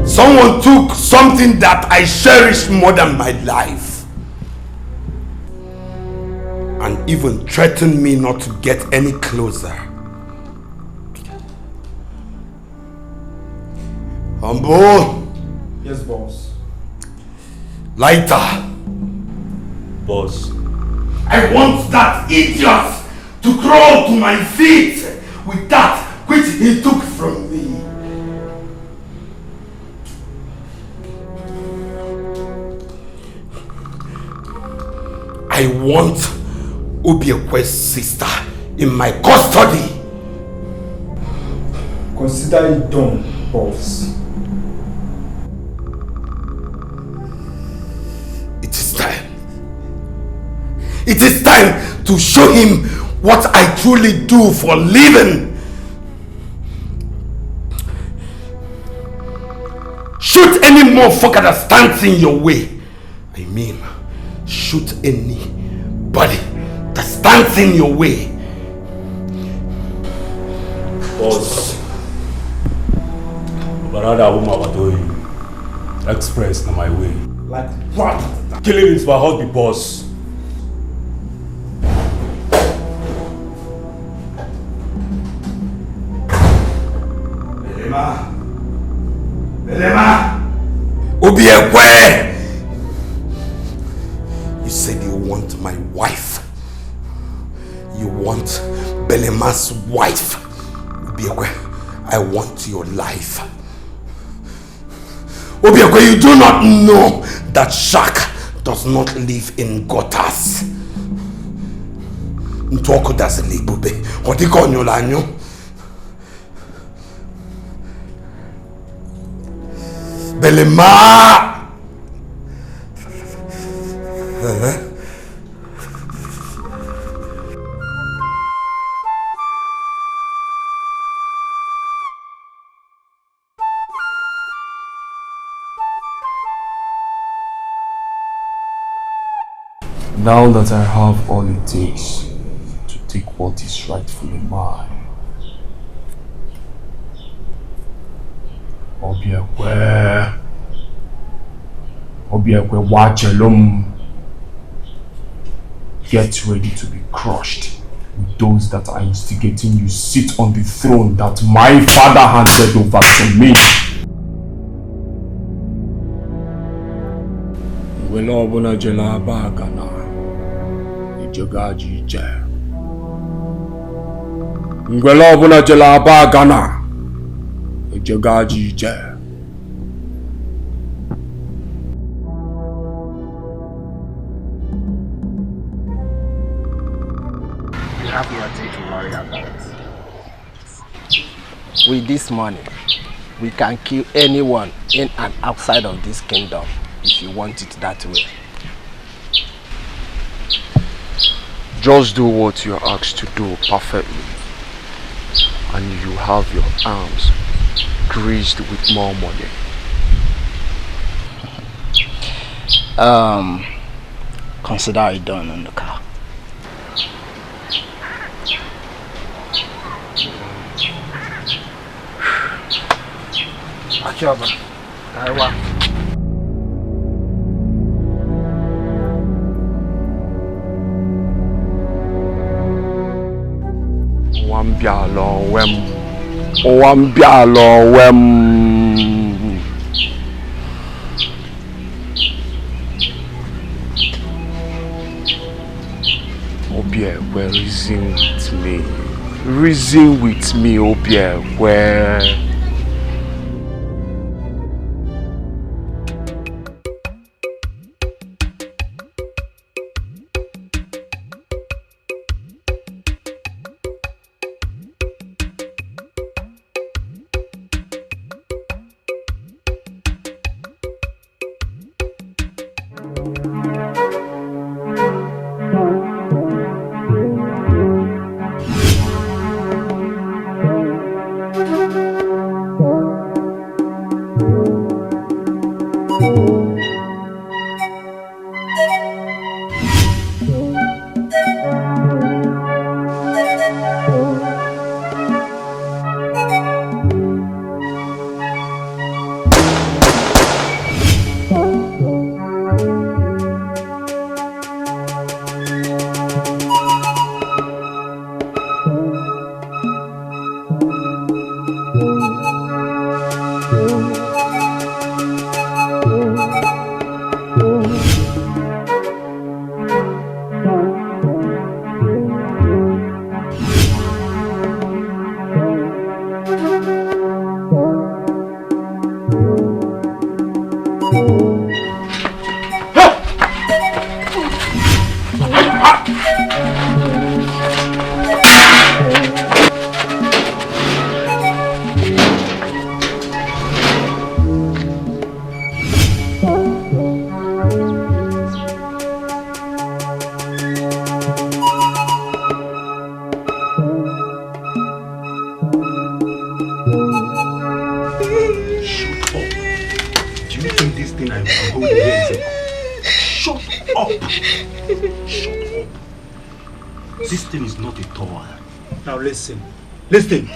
Someone took something that I cherish more than my life and even threatened me not to get any closer. Humble. Yes, boss. Lighter. Boss. I want that idiot to crawl to my feet with that which he took from me. I want Obiekwe's sister in my custody. Consider it done, boss. It is time. It is time to show him what I truly do for a living. Shoot any motherfucker that stands in your way. I mean, shoot anybody that stands in your way. Boss, Barada Uma Wadoyi, Express na my way. Like what? Killing is my hobby, boss. Belema! Obiekwe! You said you want my wife. You want Belema's wife. Obiekwe, I want your life. Obiekwe, you do not know that shark does not live in gutters. Ntoko doesn't live, Odiko Nyolanyo. Belema! Now that I have all it takes to take what is rightfully mine, Obiekwe Wachelum, get ready to be crushed with those that are instigating you sit on the throne that my father handed over to me. Ngwelobuna jela bagana, ijogaji je. Ngwelobuna jela bagana, ijogaji je. You have nothing to worry about. With this money, we can kill anyone in and outside of this kingdom if you want it that way. Just do what you're asked to do perfectly, and you have your arms greased with more money. Consider it done on the car. Achaba, Taiwa. Wambialo wem. Obiekwe, reason with me, Obiekwe. Listen,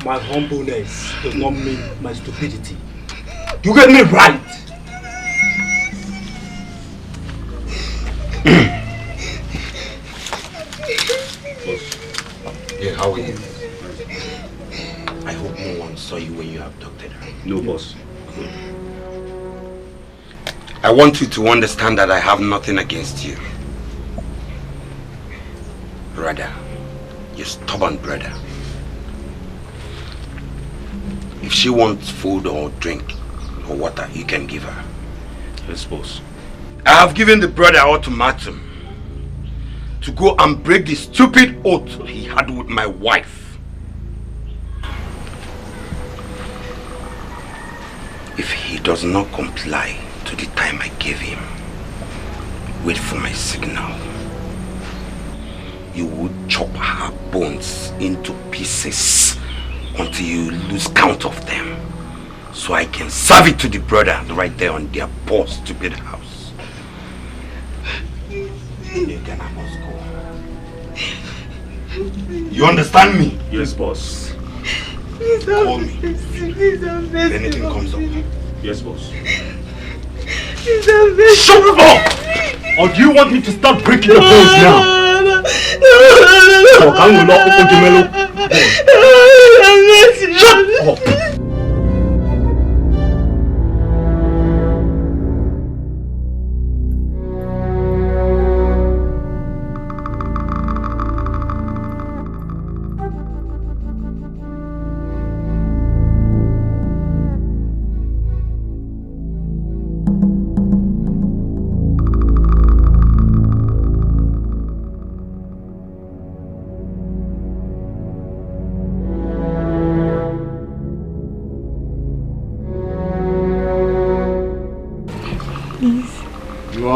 my humbleness does not mean my stupidity. You get me right? Yeah, how are you? I hope no one saw you when you abducted her. No, boss. Good. I want you to understand that I have nothing against you. Rather, your stubborn brother. If she wants food or drink or water, you can give her. Yes, boss. I have given the brother ultimatum to go and break the stupid oath he had with my wife. If he does not comply to the time I gave him, wait for my signal. You would chop her bones into pieces until you lose count of them, so I can serve it to the brother right there on their poor stupid house. Again, I must go. You understand me? Yes, boss. Call me if anything comes up. Yes, boss. Shut up! Or do you want me to start breaking your bones now? Shut up!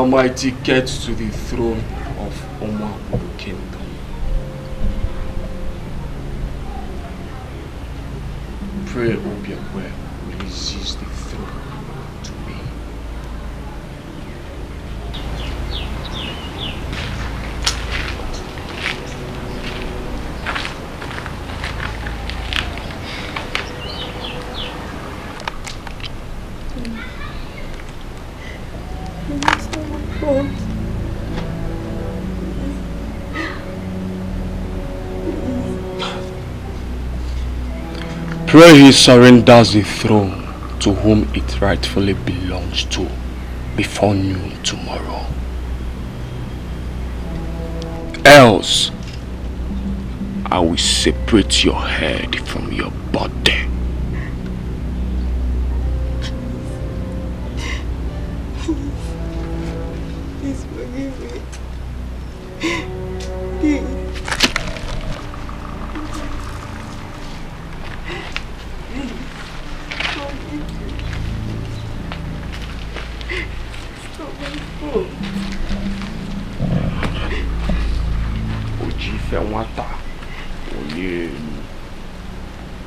My ticket to the throne of Onuoha Kingdom. Pray Obiakwe releases the throne to me. Pray he surrenders the throne to whom it rightfully belongs to before noon tomorrow. Else, I will separate your head from your body. Please forgive me. Please. Ojife nwata onye elu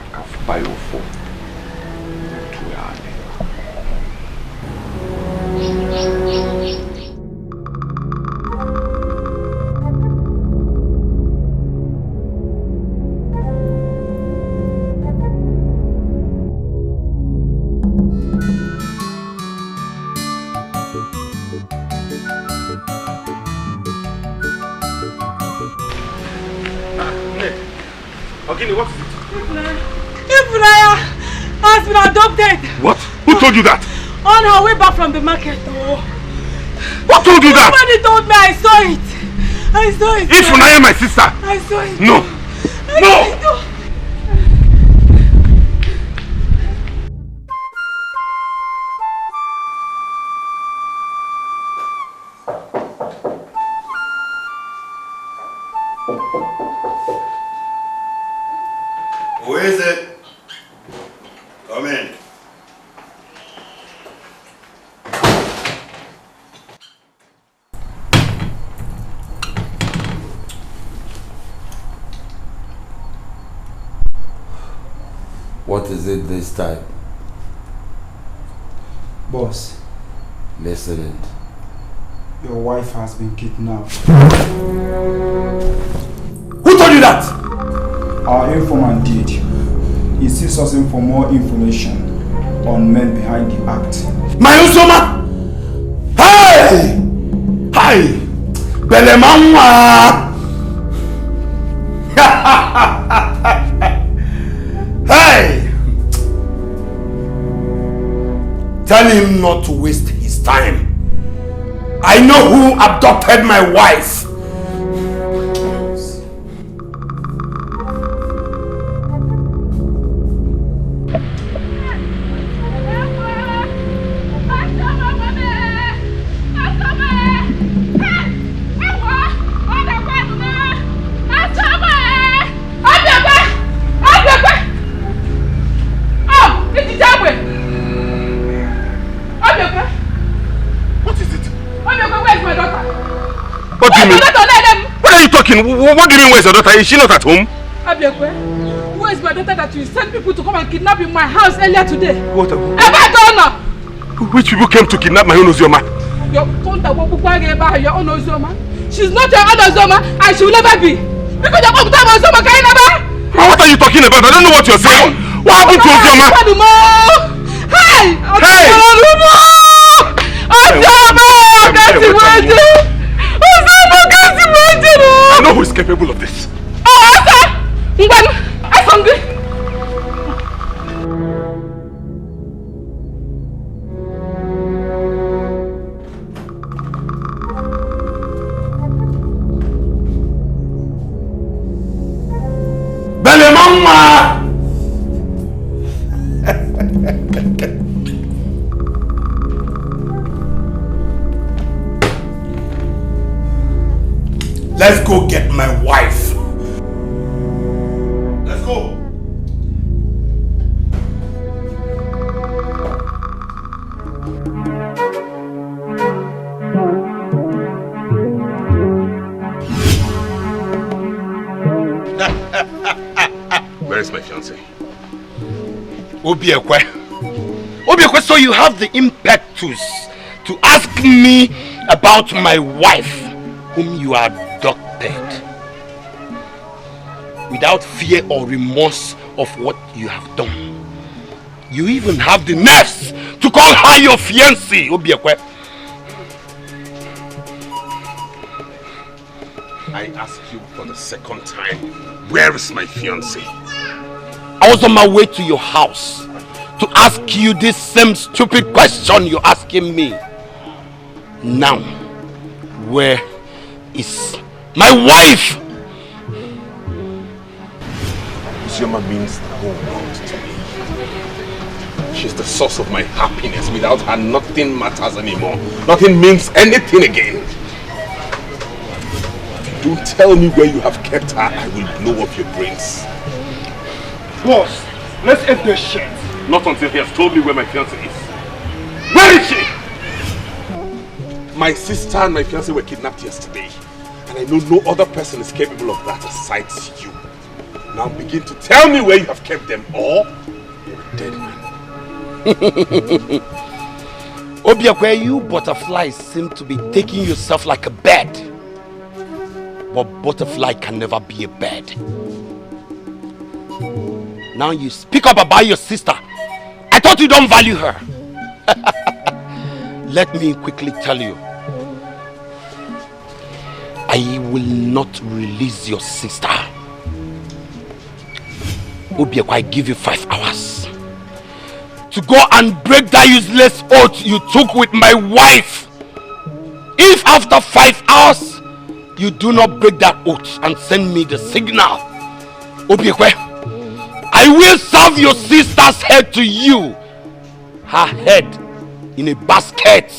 akafuba yofo otu yane. Ogini, what is it? Ibraya has been adopted. What? Who told you that? On her way back from the market. Oh. What told you that? Somebody told me. I saw it. I saw it. Ifunaya, my sister. I saw it. No. No. Who is it? Come in. What is it this time? Boss, Listening. your wife has been kidnapped. Who told you that? Our informant did. He sees us in for more information on men behind the act. My Usoma! Hey! Hi! Belemanwa! Hey! Tell him not to waste his time. I know who abducted my wife. talking? What do you mean where's your daughter? Is she not at home? Abiekwe, where is my daughter that you sent people to come and kidnap in my house earlier today? What? Which people came to kidnap my own Ozioma? Your own Ozioma. She's not your own Ozioma and she will never be. Because your own Ozioma can never. What are you talking about? I don't know what you're saying. What happened to Ozioma? Hey! I know who is capable of this. I'm hungry. Bele mama! Let's go get my wife. Let's go. Where is my fiancé? Obiekwe. Obiekwe, so you have the impetus to ask me about my wife, whom you adopted, without fear or remorse of what you have done. You even have the nerves to call her your fiancé, Obiekwe. I ask you for the second time, where is my fiancé? I was on my way to your house to ask you this same stupid question you're asking me. Now, where is my wife? Ozioma means the whole world to me. She's the source of my happiness. Without her, nothing matters anymore. Nothing means anything again. If you don't tell me where you have kept her, I will blow up your brains. Boss, let's end this shit. Not until he has told me where my fiancé is. Where is she? My sister and my fiancé were kidnapped yesterday. And I know no other person is capable of that aside you. Now begin to tell me where you have kept them, or you're a dead man. Obiekwe, you butterflies seem to be taking yourself like a bird. But butterfly can never be a bird. Now you speak up about your sister. I thought you don't value her. Let me quickly tell you. I will not release your sister. Obiekwe, I give you 5 hours to go and break that useless oath you took with my wife. If after 5 hours you do not break that oath and send me the signal, Obiekwe, I will serve your sister's head to you. Her head in a basket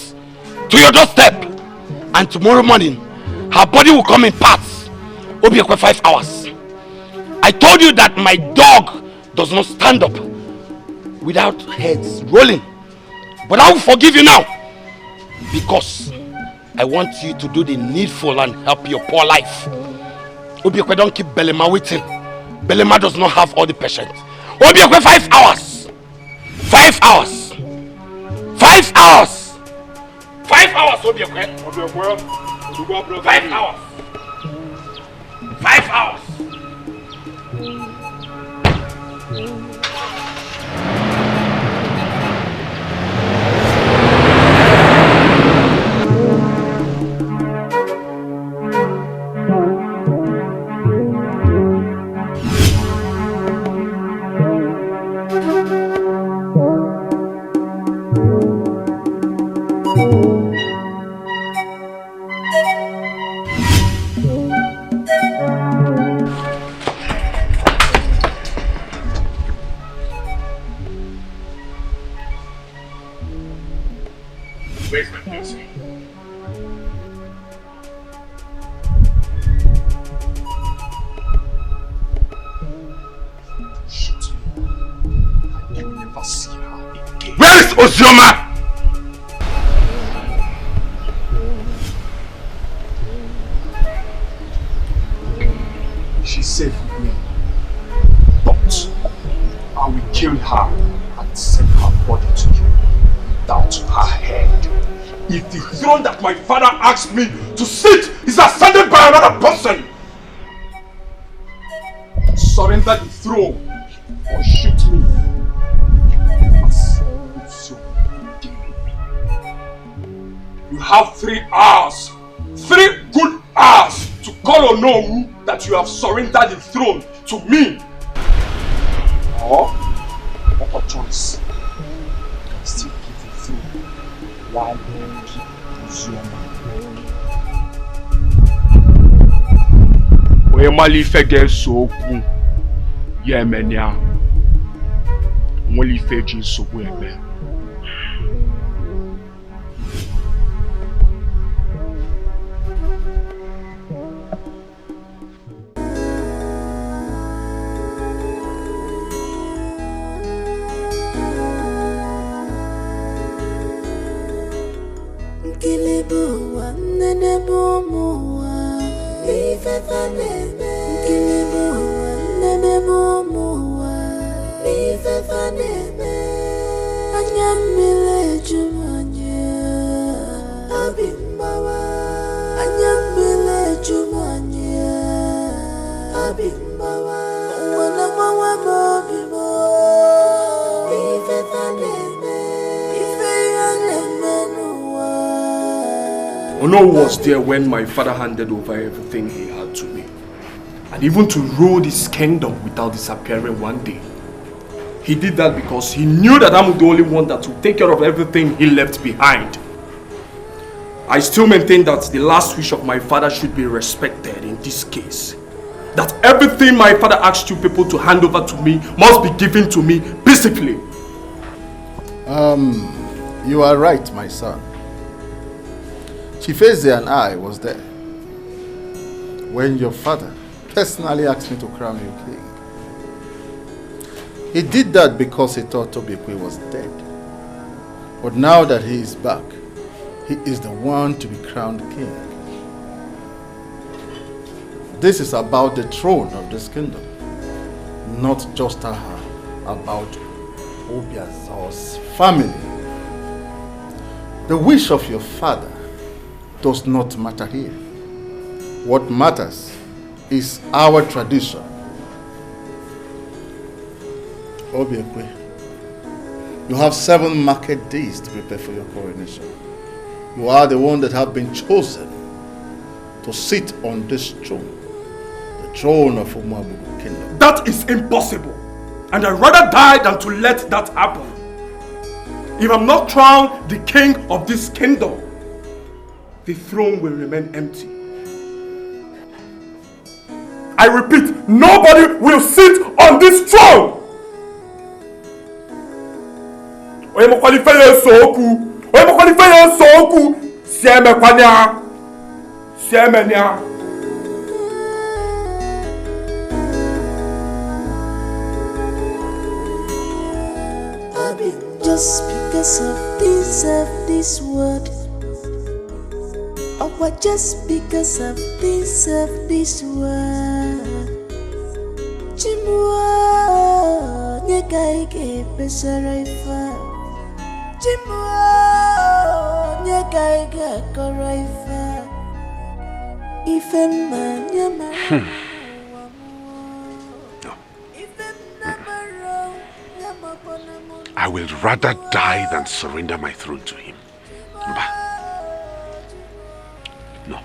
to your doorstep. And tomorrow morning, her body will come in parts. Obiekwe, 5 hours. I told you that my dog does not stand up without heads rolling. But I will forgive you now. Because I want you to do the needful and help your poor life. Obiekwe, don't keep Belema waiting. Belema does not have all the patience. Obiekwe, 5 hours. 5 hours. 5 hours. 5 hours, Obiekwe. 5 hours. 5 hours. Where's my fiancé? Shit. I will never see her again. Where is Ozioma? She's safe with me. But I will kill her and send her body to you without her head. If the throne that my father asked me to sit is ascended by another person, surrender the throne or shoot me. You have 3 hours, 3 good hours to call Onuoha that you have surrendered the throne to me. Or, what a choice. You can still give the throne while you keep Uzoma. Oye mali fege soku ye menya. Mwali feji soku ebe. Onuoha was there when my father handed over everything he had to me. And even to rule this kingdom without disappearing one day. He did that because he knew that I'm the only one that would take care of everything he left behind. I still maintain that the last wish of my father should be respected in this case. That everything my father asked you people to hand over to me must be given to me peacefully. You are right, my son. Chief Eze and I was there when your father personally asked me to crown you king. He did that because he thought Odimgbe was dead. But now that he is back, he is the one to be crowned king. This is about the throne of this kingdom, not just about Obiazo's family. The wish of your father does not matter here. What matters is our tradition. Odimgbe, you have 7 market days to prepare for your coronation. You are the one that have been chosen to sit on this throne, the throne of Omuabudu Kingdom. That is impossible, and I'd rather die than to let that happen. If I'm not crowned the king of this kingdom, the throne will remain empty. I repeat, nobody will sit on this throne! I'll be just because of this word. Oh, just because of this word. Chimwa, nyekaike pesaraifa. Chimwa, nyekaike koraifa. Ifema nyama. I will rather die than surrender my throne to him. No.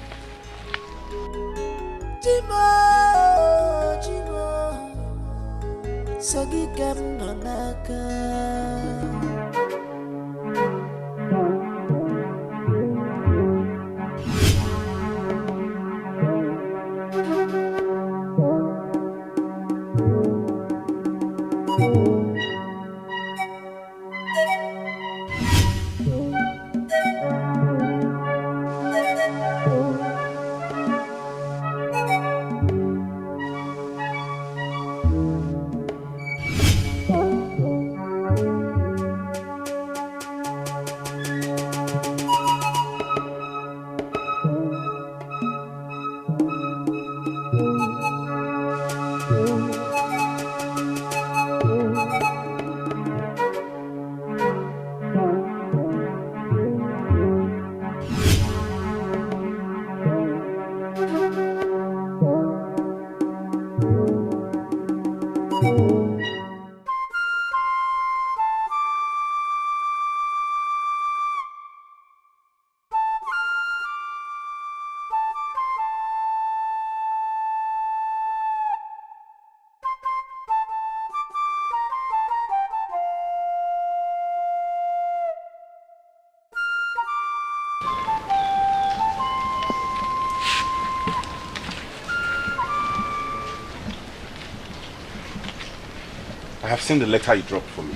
I have seen the letter you dropped for me.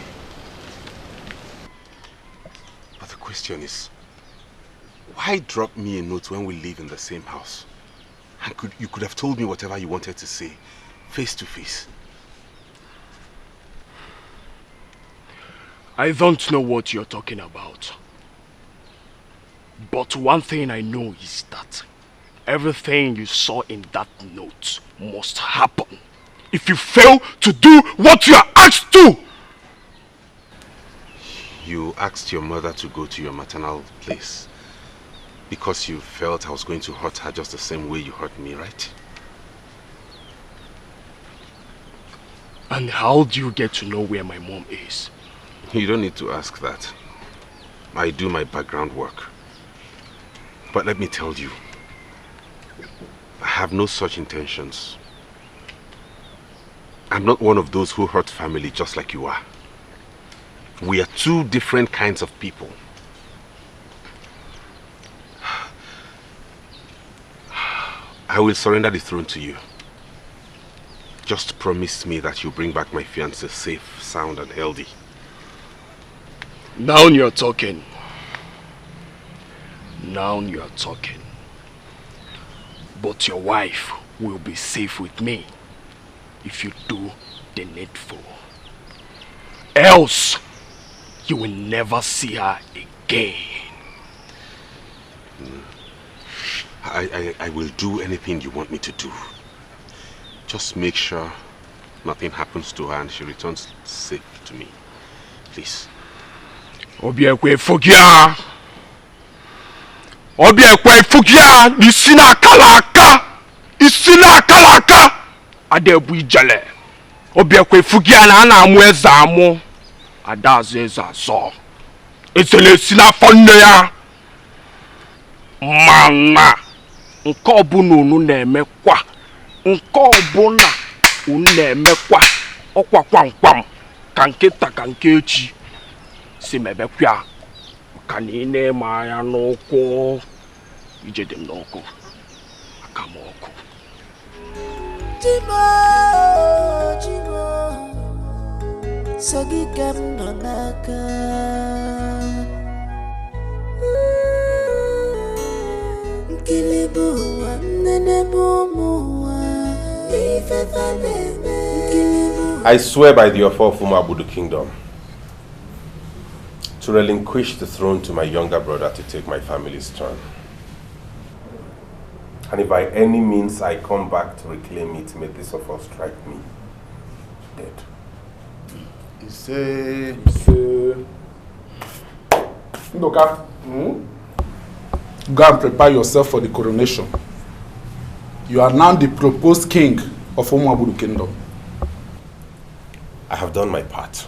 But the question is, why drop me a note when we live in the same house? And you could have told me whatever you wanted to say, face to face. I don't know what you're talking about. But one thing I know is that everything you saw in that note must happen if you fail to do what you are asked to. You asked your mother to go to your maternal place because you felt I was going to hurt her just the same way you hurt me, right? And how do you get to know where my mom is? You don't need to ask that. I do my background work. But let me tell you, I have no such intentions. I'm not one of those who hurt family just like you are. We are two different kinds of people. I will surrender the throne to you. Just promise me that you'll bring back my fiancé safe, sound and healthy. Now you're talking. Now you're talking. But your wife will be safe with me if you do the needful. Else, you will never see her again. I will do anything you want me to do. Just make sure nothing happens to her and she returns safe to me. Please. Obiekwe Fugia! Obiekwe Fugia! Isina Kalaka! Isina Kalaka! Adebu Ijale. Obiekwe Fugia na ana amweza amo. Adazeza so. Esele sina fonne ya. Mama. Nkobu nunu na-emekwa. Nkobu na unu na-emekwa. Okwa kwam. Kanketa kankechi. Si mebe kwa kanine maya n'ụkwụ ijede m n'ọkụ aka m ọkụ. Chimo sogi kem nọ n'aka nkili bụ ụwa nnene bụ ụmụ ụwa ifefe na-eme nkili bụ. I swear by the offer of Umabudu Kingdom to relinquish the throne to my younger brother to take my family's turn. And if by any means I come back to reclaim it, may this offer strike me dead. Ndoka, go and prepare yourself for the coronation. You are now the proposed king of Umabudu Kingdom. I have done my part.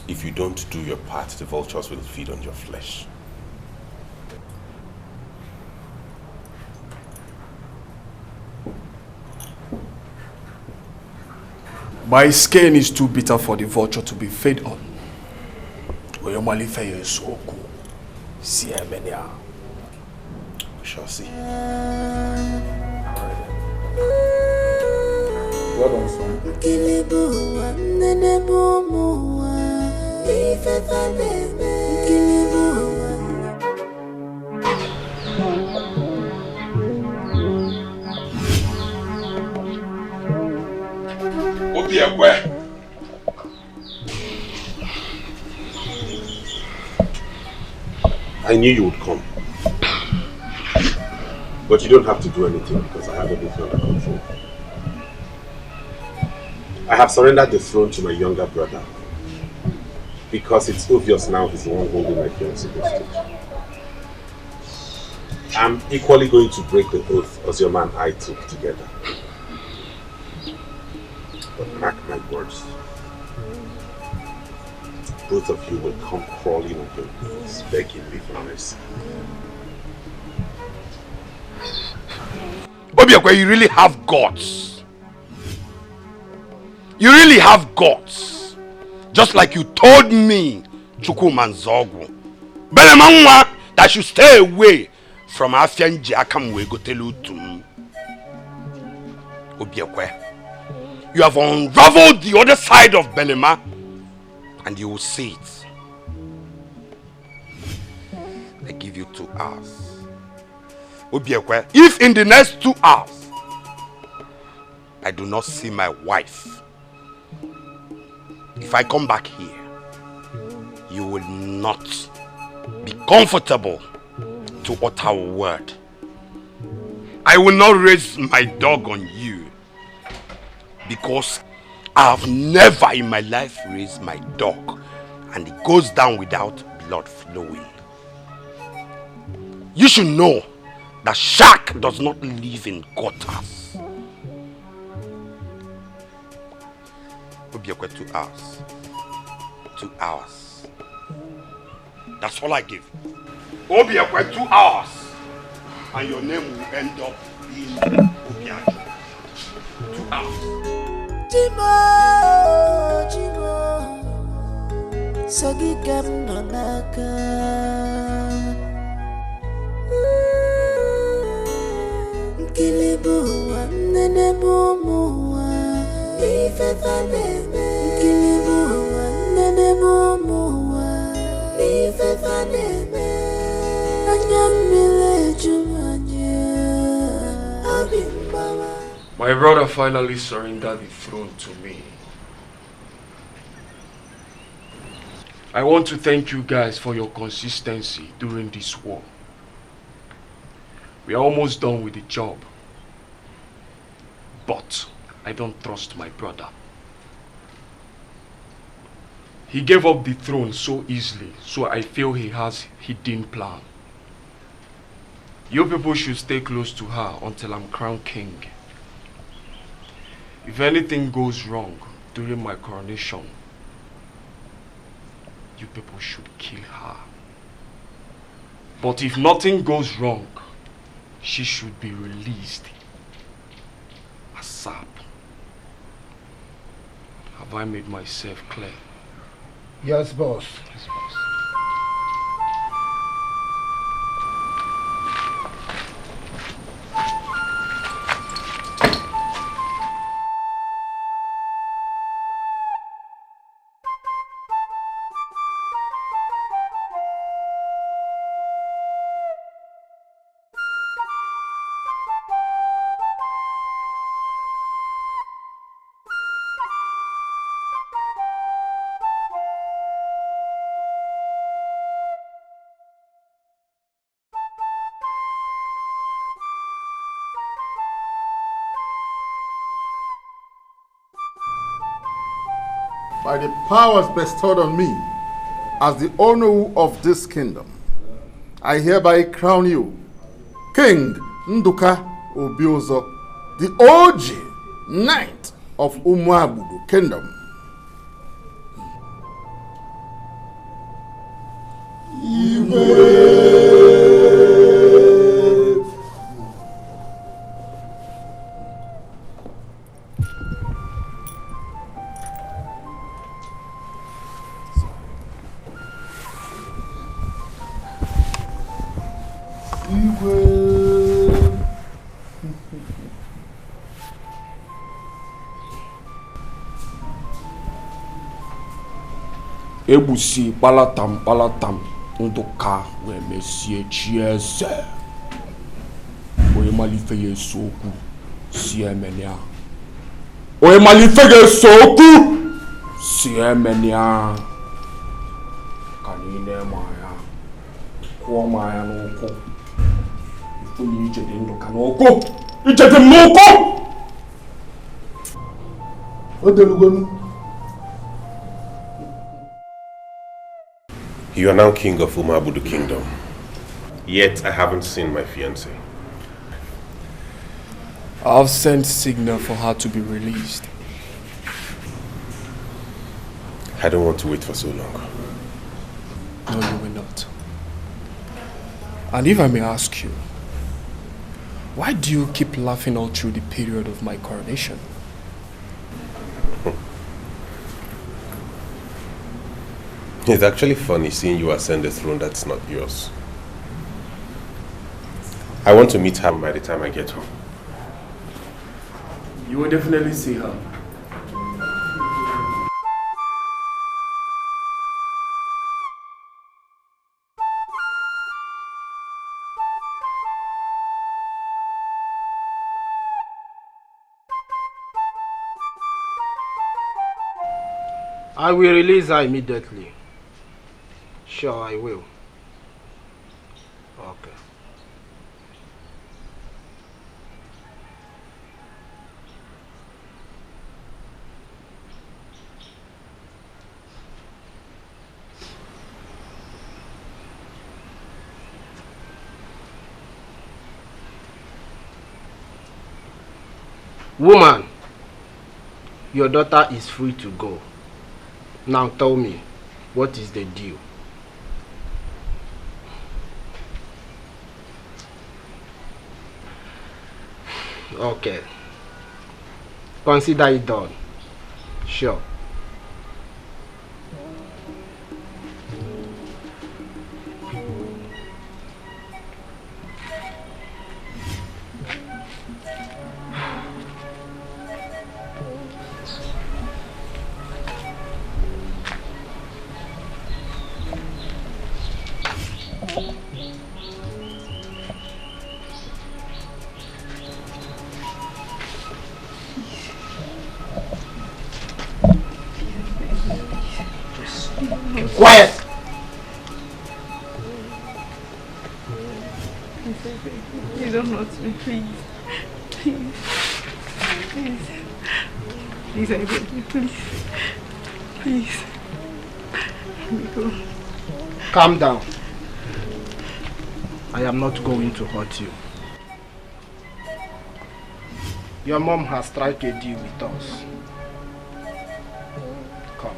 If you don't do your part, the vultures will feed on your flesh. My skin is too bitter for the vulture to be fed on. We shall see. Well done, son. I knew you would come. But you don't have to do anything because I have everything under control. I have surrendered the throne to my younger brother because it's obvious now he's the one holding my fiancé hostage. I'm equally going to break the oath Ozioma and I took together. But mark my words, both of you will come crawling on your knees, begging me for mercy. Obiekwe, you really have guts. You really have guts. Just like you told me, Chukwumanzogu, Belemanwa, that should stay away from Afianji Akamwe Gotelu to me. Obiekwe, You have unraveled the other side of Belema, and you will see it. I give you 2 hours. Obiekwe, if in the next 2 hours I do not see my wife, if I come back here, you will not be comfortable to utter a word. I will not raise my dog on you, because I have never in my life raised my dog and it goes down without blood flowing. You should know that shark does not live in gutters. Obiekwe, 2 hours. 2 hours. That's all I give. Obiekwe, 2 hours. And your name will end up being Obiekwe. 2 hours. Chimo, Chimo, Sagikam Nonaka. Kilibu, Nenemu, Ife Vaneme. Kilibu, Nenemu, Ife Vaneme. Anyamile Jumanya, Abimbawa. My brother finally surrendered the throne to me. I want to thank you guys for your consistency during this war. We are almost done with the job. But I don't trust my brother. He gave up the throne so easily, so I feel he has hidden plan. You people should stay close to her until I'm crowned king. If anything goes wrong during my coronation, you people should kill her. But if nothing goes wrong, she should be released ASAP. Have I made myself clear? Yes, boss. Yes, boss. By the powers bestowed on me as the owner of this kingdom, I hereby crown you King Nduka Obiozo, the OG Knight of Umuabudu Kingdom. Ebusi palatam Nduka we mesie chieze. Oye malife ye soku siemenia. Oye malife ye soku siemenia. Kanine maya. Kwa maya noko. Ifuni ijede Nduka noko. Ijede noko. Odelugonu. You are now king of Umuabudu Kingdom. Yet I haven't seen my fiancée. I've sent signal for her to be released. I don't want to wait for so long. No, you will not. And if I may ask you, why do you keep laughing all through the period of my coronation? It's actually funny seeing you ascend a throne that's not yours. I want to meet her by the time I get home. You will definitely see her. I will release her immediately. Sure, I will. Okay. Woman, your daughter is free to go. Now tell me, what is the deal? Okay. Consider it done. Sure. Quiet! You don't hurt me, please. Please. Please. Please, I beg you, please. Please. Let me go. Calm down. I am not going to hurt you. Your mom has tried to deal with us. Come.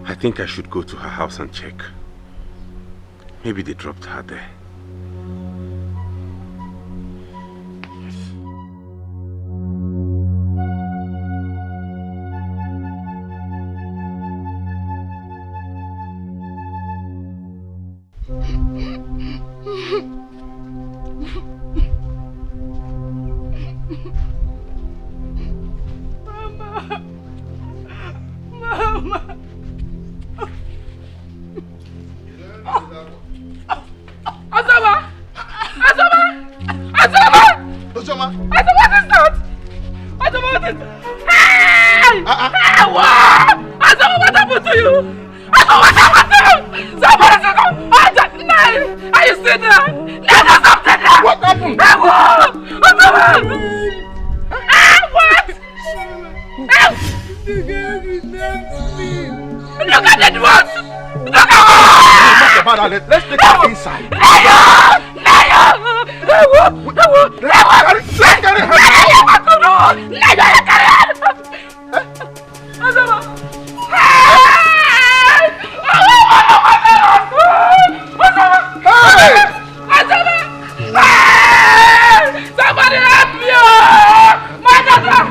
I think I should go to her house and check. Maybe they dropped her there. Let's take her inside. Somebody help me! My daughter!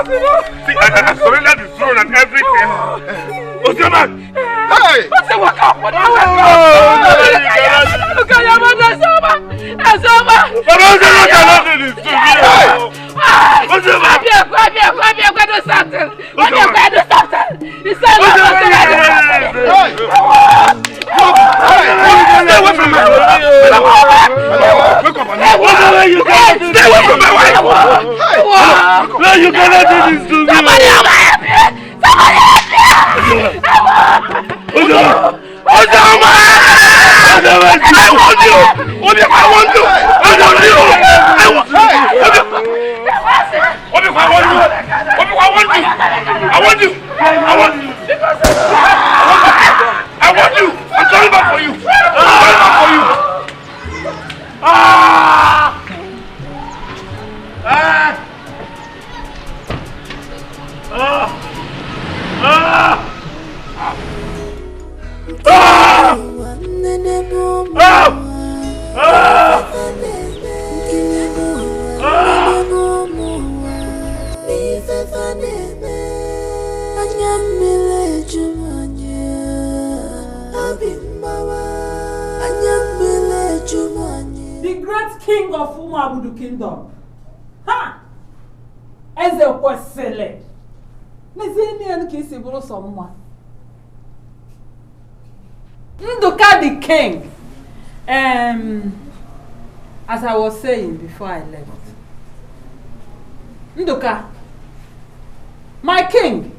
See, I surrendered the throne and everything. Osioma! Hey! What's the work up? What is Look at your mother, Osioma! But Osioma cannot do this to me. Osioma! Do something! Do something! He said, Stay away from my wife! Wake up, you can't stay away from my wife! No, you cannot do this to me! Somebody help me! Somebody help me! Osioma! I want you! I want you! I'm coming back for you! The great king of Umabudu kingdom. Ha! Eze kwesele. Nezini enu kisi buru someone. Nduka the king. As I was saying before I left. Nduka, my king,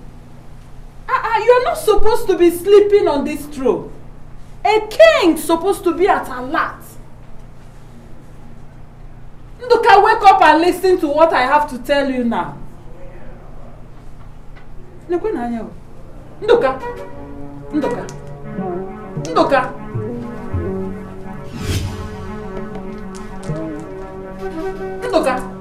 you're not supposed to be sleeping on this throne. A king supposed to be at alert. Nduka, wake up and listen to what I have to tell you now. Nduka, Nduka, Nduka, Nduka. Nduka.